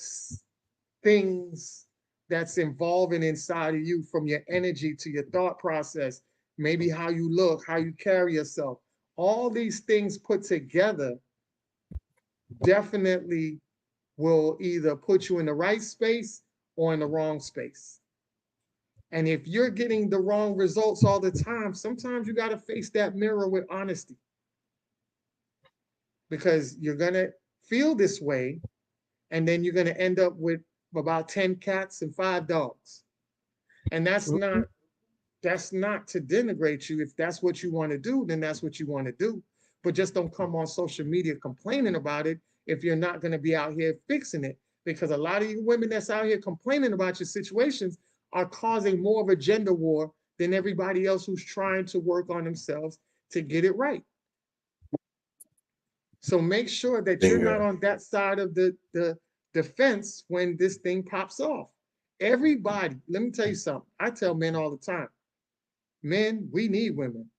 things that's involving inside of you, from your energy to your thought process, maybe how you look, how you carry yourself. All these things put together definitely will either put you in the right space or in the wrong space. And if you're getting the wrong results all the time, sometimes you got to face that mirror with honesty, because you're going to feel this way, and then you're going to end up with about 10 cats and 5 dogs. And that's not to denigrate you. If that's what you want to do, then that's what you want to do. But just don't come on social media complaining about it if you're not going to be out here fixing it. Because a lot of you women that's out here complaining about your situations are causing more of a gender war than everybody else who's trying to work on themselves to get it right. So make sure that you're not on that side of the fence when this thing pops off. Everybody, let me tell you something. I tell men all the time, men, we need women.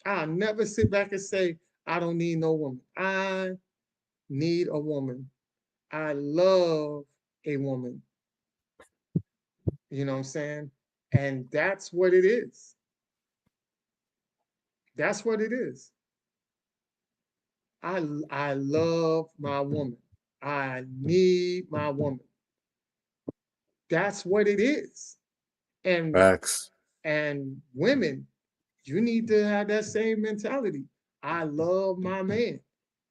I'll never sit back and say, I don't need no woman. I need a woman. I love a woman. You know what I'm saying? And that's what it is. That's what it is. I love my woman. I need my woman. That's what it is. And facts. And women, you need to have that same mentality. I love my man.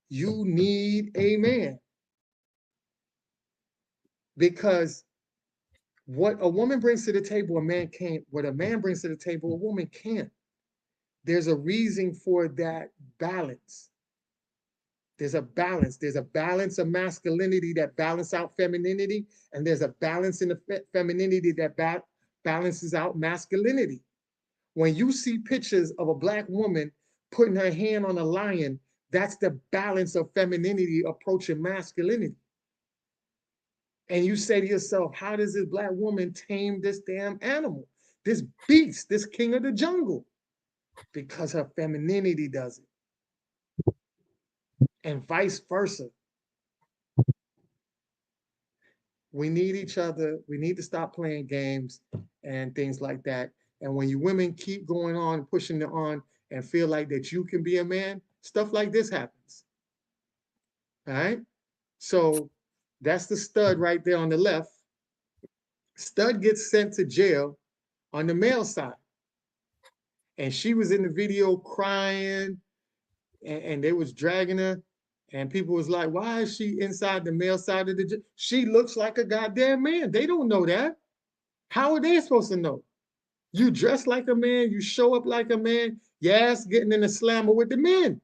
You need a man. Because what a woman brings to the table, a man can't. What a man brings to the table, a woman can't. There's a reason for that balance. There's a balance. There's a balance of masculinity that balance out femininity, and there's a balance in the femininity that balances out masculinity. When you see pictures of a Black woman putting her hand on a lion, that's the balance of femininity approaching masculinity. And you say to yourself, how does this Black woman tame this damn animal, this beast, this king of the jungle? Because her femininity does it. And vice versa. We need each other. We need to stop playing games and things like that. And when you women keep going on, pushing it on, and feel like that you can be a man, stuff like this happens. All right? So that's the stud right there on the left. Stud gets sent to jail on the male side. And she was in the video crying, and they was dragging her. And people was like, why is she inside the male side of the jail? She looks like a goddamn man. They don't know that. How are they supposed to know? You dress like a man, you show up like a man, your ass getting in a slammer with the men.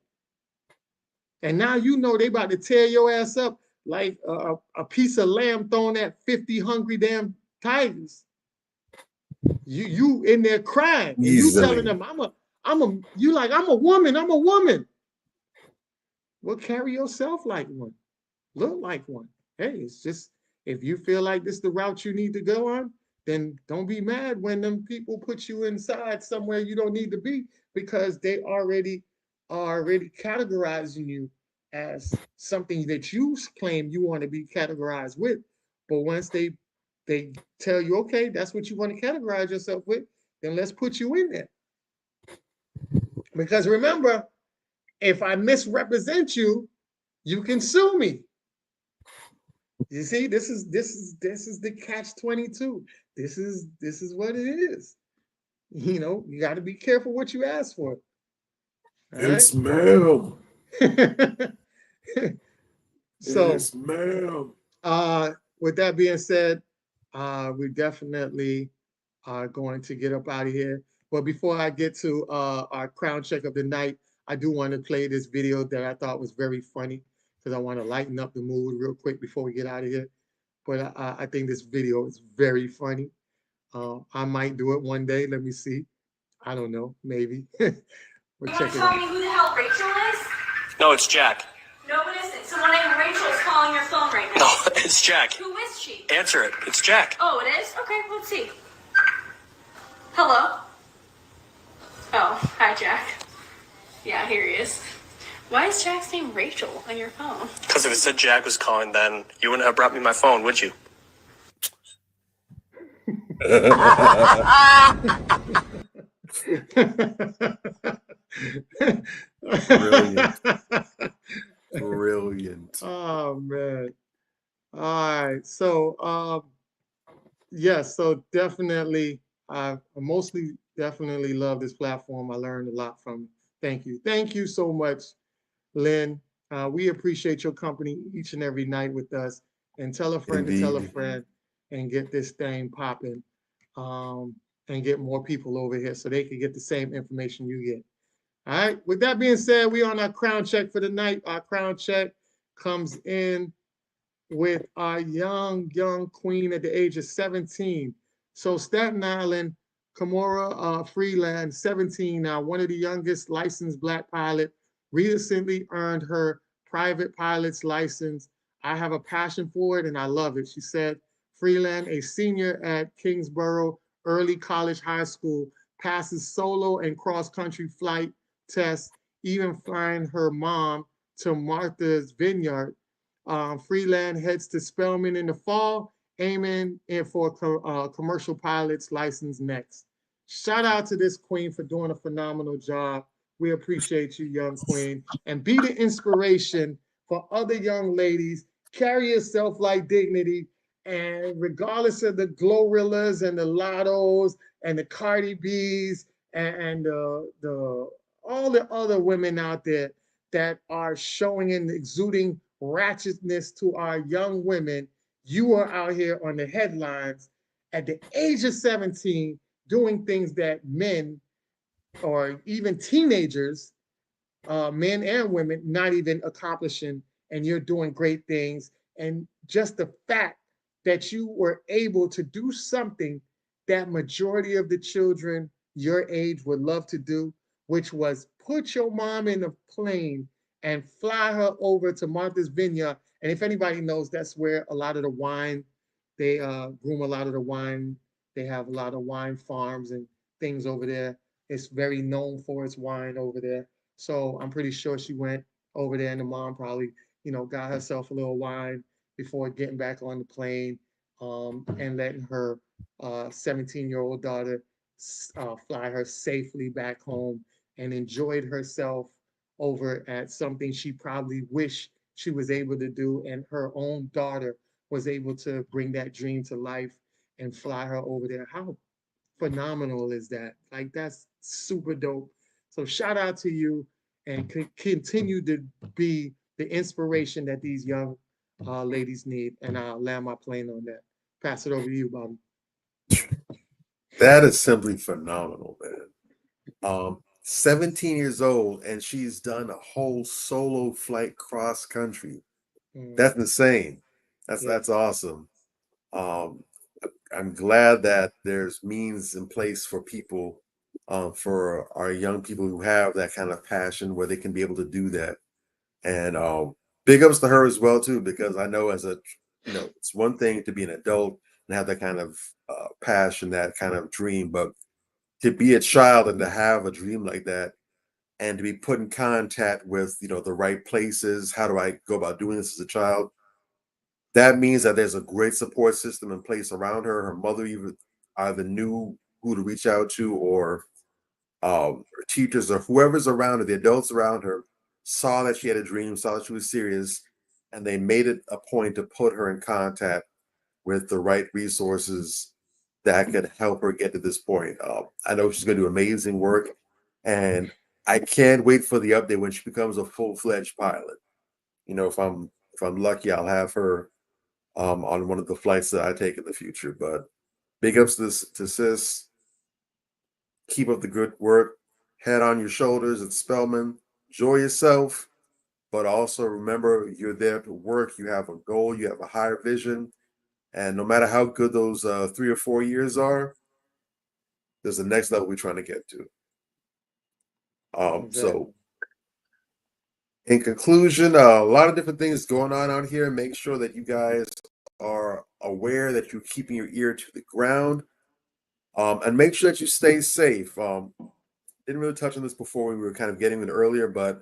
And now you know they about to tear your ass up like a piece of lamb thrown at 50 hungry damn tigers. You in there crying. And you telling them, I'm a woman. Well, carry yourself like one. Look like one. Hey, it's just, If you feel like this is the route you need to go on, then don't be mad when them people put you inside somewhere you don't need to be, because they already are categorizing you as something that you claim you want to be categorized with. But once they tell you, okay, that's what you want to categorize yourself with, then let's put you in there. Because remember, if I misrepresent you, you can sue me. You see, this is the catch-22. This is what it is. You know, you got to be careful what you ask for. Yes, ma'am. So, yes, ma'am. With that being said, we definitely are going to get up out of here. But before I get to our crown check of the night, I do want to play this video that I thought was very funny, because I want to lighten up the mood real quick before we get out of here. But I think this video is very funny. I might do it one day. Let me see. I don't know. Maybe. We'll check it Tell me out. who the hell Rachel is? No, it's Jack. No, it isn't. Someone named Rachel is calling your phone right now. No, it's Jack. Who is she? Answer it. It's Jack. Oh, it is? Okay, let's see. Hello? Oh, hi, Jack. Yeah, here he is. Why is Jack's name Rachel on your phone? Because if it said Jack was calling, then you wouldn't have brought me my phone, would you? Brilliant. Brilliant. Oh man. All right. So yes, so definitely I mostly definitely love this platform. I learned a lot from it. Thank you. Thank you so much, Lynn. We appreciate your company each and every night with us. And tell a friend to tell a friend and get this thing popping. And get more people over here so they can get the same information you get. All right. With that being said, we on our crown check for the night. Our crown check comes in with our young queen at the age of 17. So Staten Island, Kimora Freeland, 17 now, one of the youngest licensed Black pilot, recently earned her private pilot's license. I have a passion for it and I love it. She said, Freeland, a senior at Kingsborough Early College High School, passes solo and cross-country flight tests, even flying her mom to Martha's Vineyard. Freeland heads to Spelman in the fall, aiming in for a commercial pilot's license next. Shout out to this queen for doing a phenomenal job. We appreciate you, young queen, and be the inspiration for other young ladies. Carry yourself like dignity. And regardless of the Glorillas and the Lottos and the Cardi B's and all the other women out there that are showing and exuding ratchetness to our young women, you are out here on the headlines at the age of 17 doing things that men or even teenagers, men and women, not even accomplishing, and you're doing great things. And just the fact that you were able to do something that majority of the children your age would love to do, which was put your mom in a plane and fly her over to Martha's Vineyard. And if anybody knows, that's where a lot of the wine, they groom a lot of the wine. They have a lot of wine farms and things over there. It's very known for its wine over there. So I'm pretty sure she went over there and the mom probably, you know, got herself a little wine before getting back on the plane, and letting her 17-year-old daughter fly her safely back home, and enjoyed herself over at something she probably wished she was able to do, and her own daughter was able to bring that dream to life and fly her over there. How phenomenal is that? Like, that's super dope. So shout out to you, and continue to be the inspiration that these young ladies need. And I'll land my plane on that. Pass it over to you, Bobby. That is simply phenomenal, man. 17 years old, and she's done a whole solo flight cross country. That's insane. That's awesome. I'm glad that there's means in place for people, for our young people who have that kind of passion where they can be able to do that. And big ups to her as well too, because I know as a it's one thing to be an adult and have that kind of passion, that kind of dream, but to be a child and to have a dream like that and to be put in contact with, the right places. How do I go about doing this as a child? That means that there's a great support system in place around her. Her mother either knew who to reach out to, or her teachers or whoever's around her, the adults around her, saw that she had a dream, saw that she was serious, and they made it a point to put her in contact with the right resources that could help her get to this point. I know she's going to do amazing work, and I can't wait for the update when she becomes a full-fledged pilot. If I'm lucky, I'll have her on one of the flights that I take in the future. But big ups to sis. Keep up the good work. Head on your shoulders at Spelman. Enjoy yourself, but also remember you're there to work. You have a goal. You have a higher vision. And no matter how good those 3 or 4 years are, there's the next level we're trying to get to. So in conclusion, a lot of different things going on out here. Make sure that you guys are aware that you're keeping your ear to the ground, and make sure that you stay safe. Didn't really touch on this before. We were kind of getting it earlier, but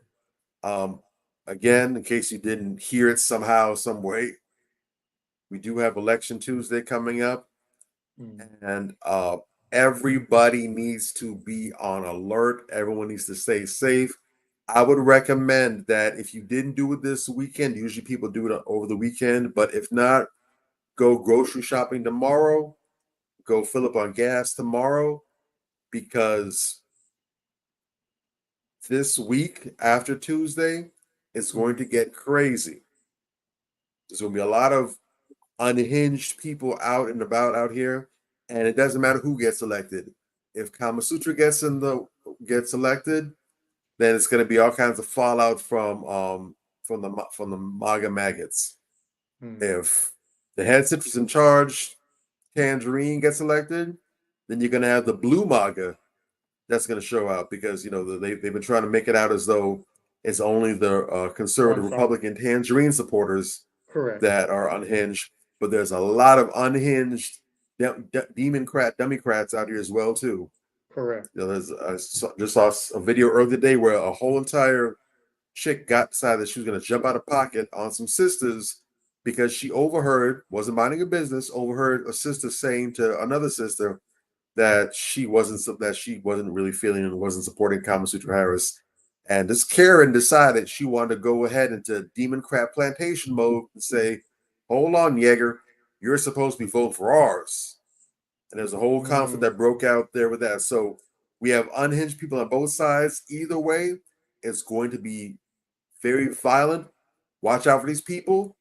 again, in case you didn't hear it somehow, some way, we do have Election Tuesday coming up, and everybody needs to be on alert. Everyone needs to stay safe. I would recommend that if you didn't do it this weekend, usually people do it over the weekend, but if not, go grocery shopping tomorrow. Go fill up on gas tomorrow, because this week after Tuesday, it's going to get crazy. There's going to be a lot of unhinged people out and about out here, and it doesn't matter who gets elected. If Kama Sutra gets elected, then it's going to be all kinds of fallout from the MAGA maggots. If the head citrus in charge, Tangerine, gets elected, then you're going to have the blue MAGA that's going to show out, because they've been trying to make it out as though it's only the conservative Republican Tangerine supporters that are unhinged, but there's a lot of unhinged Democrats out here as well too. Correct. I just saw a video earlier today where a whole entire chick decided that she was going to jump out of pocket on some sisters because she wasn't minding her business, overheard a sister saying to another sister that she wasn't really feeling and wasn't supporting Kama Sutra Harris. And this Karen decided she wanted to go ahead into Demon Crab Plantation mode and say, hold on, Yeager, you're supposed to be voting for ours. And there's a whole conflict that broke out there with that. So we have unhinged people on both sides. Either way, it's going to be very violent. Watch out for these people.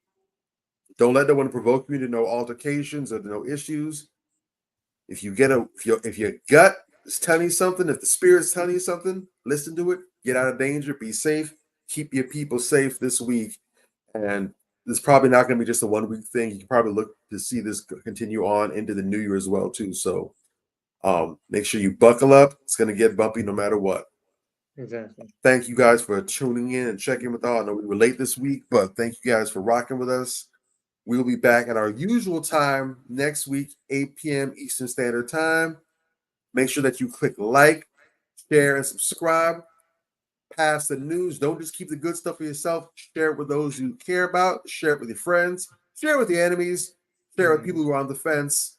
Don't let no one provoke you to no altercations or no issues. If you get if your gut is telling you something, if the spirit's telling you something, listen to it. Get out of danger. Be safe. Keep your people safe this week. And this is probably not going to be just a 1 week thing. You can probably look to see this continue on into the new year as well too. So make sure you buckle up. It's going to get bumpy no matter what. Exactly. Thank you guys for tuning in and checking with all. I know we were late this week, but thank you guys for rocking with us. We'll be back at our usual time next week, 8 p.m. Eastern Standard Time. Make sure that you click like, share, and subscribe. Pass the news. Don't just keep the good stuff for yourself. Share it with those you care about. Share it with your friends. Share it with your enemies. Share it with people who are on the fence.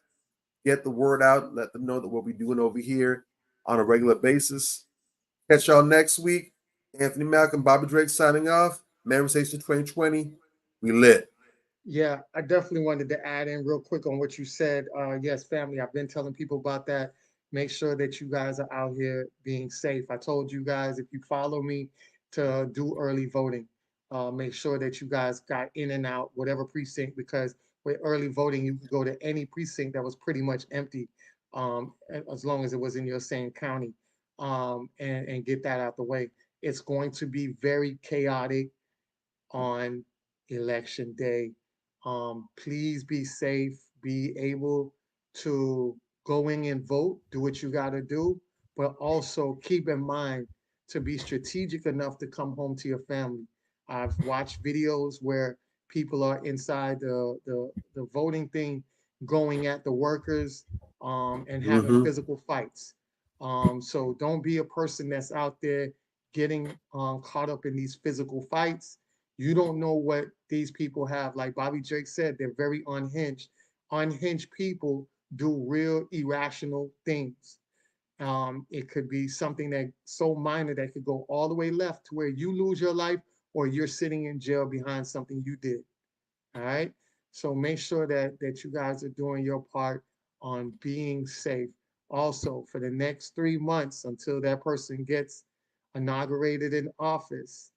Get the word out. Let them know that what we're doing over here on a regular basis. Catch y'all next week. Anthony Malcolm, Bobby Drake signing off. Manifestation 2020. We lit. Yeah, I definitely wanted to add in real quick on what you said. Yes, family, I've been telling people about that. Make sure that you guys are out here being safe. I told you guys, if you follow me, to do early voting. Make sure that you guys got in and out, whatever precinct, because with early voting, you can go to any precinct that was pretty much empty, as long as it was in your same county, and get that out the way. It's going to be very chaotic on election day. Please be safe, be able to go in and vote, do what you got to do, but also keep in mind to be strategic enough to come home to your family. I've watched videos where people are inside the voting thing, going at the workers and having physical fights. So don't be a person that's out there getting caught up in these physical fights. You don't know what these people have. Like Bobby Drake said, they're very unhinged. Unhinged people do real irrational things. It could be something that so minor that could go all the way left to where you lose your life or you're sitting in jail behind something you did. All right. So make sure that you guys are doing your part on being safe. Also, for the next 3 months until that person gets inaugurated in office,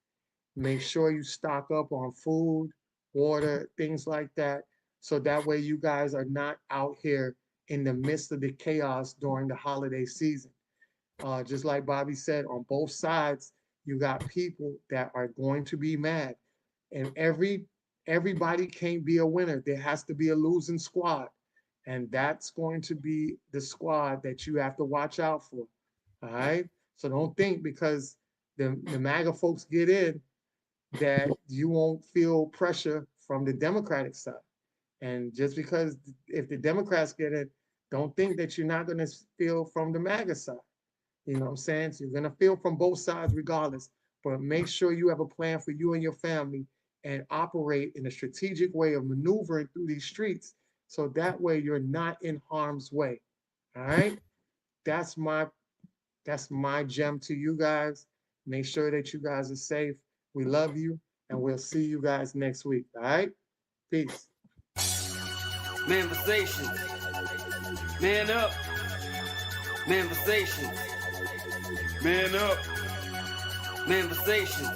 make sure you stock up on food, water, things like that. So that way you guys are not out here in the midst of the chaos during the holiday season. Just like Bobby said, on both sides, you got people that are going to be mad. And everybody can't be a winner. There has to be a losing squad. And that's going to be the squad that you have to watch out for. All right. So don't think because the MAGA folks get in that you won't feel pressure from the Democratic side. And just because if the Democrats get in, don't think that you're not going to feel from the MAGA side. You know what I'm saying? So you're going to feel from both sides regardless. But make sure you have a plan for you and your family and operate in a strategic way of maneuvering through these streets. So that way you're not in harm's way. All right. That's my gem to you guys. Make sure that you guys are safe. We love you and we'll see you guys next week. All right. Peace. Manifestation. Man up. Manifestation. Man up. Manifestation.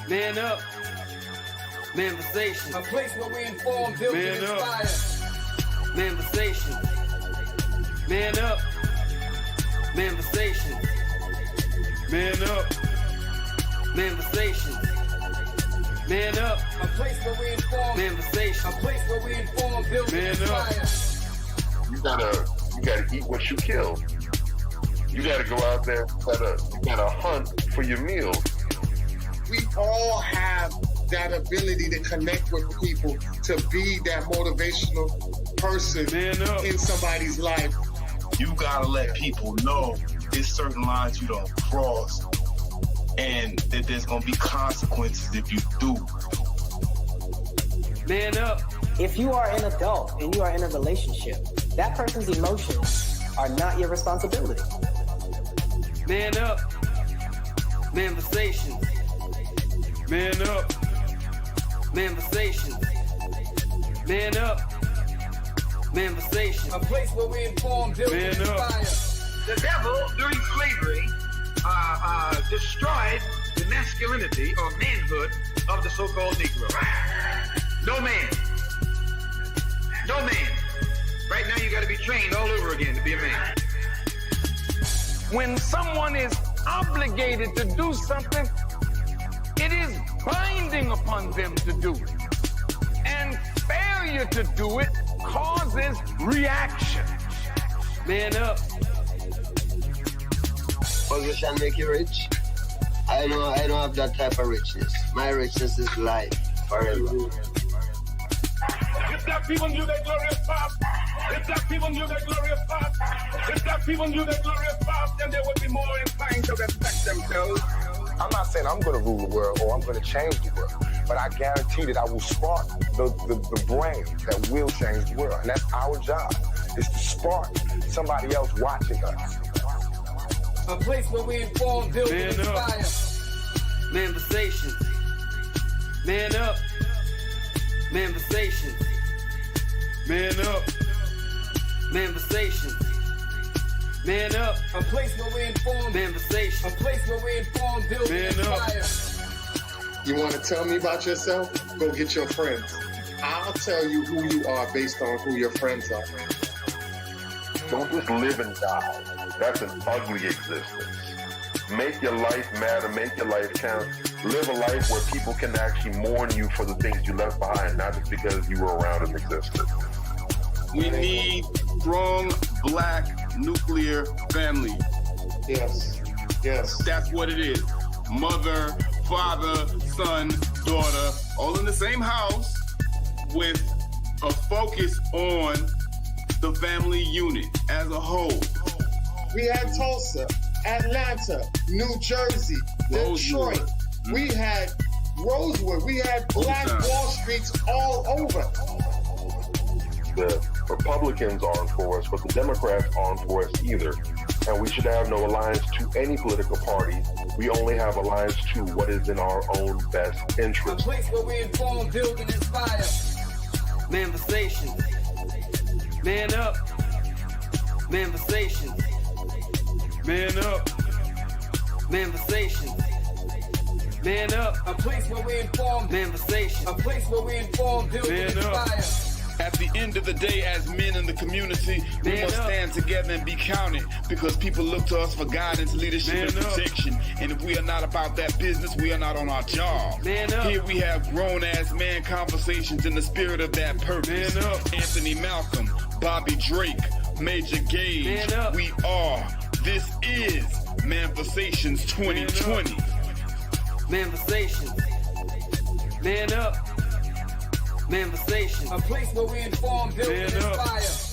Man up. Manifestation. A place where we inform, build, and inspire. Manifestation. Man up. Manifestation. Man up. Manifestation. Man up. A place where we inform. Manifestation. A place where we inform, build, and inspire. You gotta eat what you kill. You gotta go out there, you gotta hunt for your meals. We all have that ability to connect with people, to be that motivational person in somebody's life. You gotta let people know there's certain lines you don't cross and that there's gonna be consequences if you do. Man up. If you are an adult and you are in a relationship, that person's emotions are not your responsibility. Man up. Manifestation. Man up. Manifestation. Man up. Manifestation. A place where we inform, build, and inspire. The devil, during slavery, destroyed the masculinity or manhood of the so-called Negro. No man. No man. Right now you got to be trained all over again to be a man. When someone is obligated to do something, it is binding upon them to do it. And failure to do it causes reaction. Man up. Position make you rich? I don't have that type of richness. My richness is life forever. If black people knew their glorious past, if black people knew their glorious past, if black people knew their glorious past, then they would be more inclined to respect themselves. I'm not saying I'm going to rule the world or I'm going to change the world, but I guarantee that I will spark the brain that will change the world. And that's our job, is to spark somebody else watching us. A place where we inform, build, and inspire. Manifestation. Man up. Manifestation. Man up. Manifestation. Man up. A place where we inform. Manifestation. A place where we inform, build, and inspire. You want to tell me about yourself? Go get your friends. I'll tell you who you are based on who your friends are. Don't just live and die. That's an ugly existence. Make your life matter, make your life count. Live a life where people can actually mourn you for the things you left behind, not just because you were around and existed. We need strong black nuclear family. Yes. Yes. That's what it is. mother, father, son, daughter, all in the same house with a focus on the family unit as a whole. We had Tulsa, Atlanta, New Jersey, Detroit. We had Rosewood. We had Black Wall Streets all over. The Republicans aren't for us, but the Democrats aren't for us either. And we should have no alliance to any political party. We only have alliance to what is in our own best interest. A place where we inform, build, and inspire. Manifestations. Man up. Manifestations. Man up. Manifestations. Man up. A place where we inform. Manifestations. A place where we inform, build, and inspire. At the end of the day, as men in the community, we must stand together and be counted because people look to us for guidance, leadership, and protection. And if we are not about that business, we are not on our job. Here we have grown-ass man conversations in the spirit of that purpose. Anthony Malcolm, Bobby Drake, Major Gage, we are. This is Manifestations 2020. Manifestations. Man up. Manifestations. A place where we inform, build, and inspire.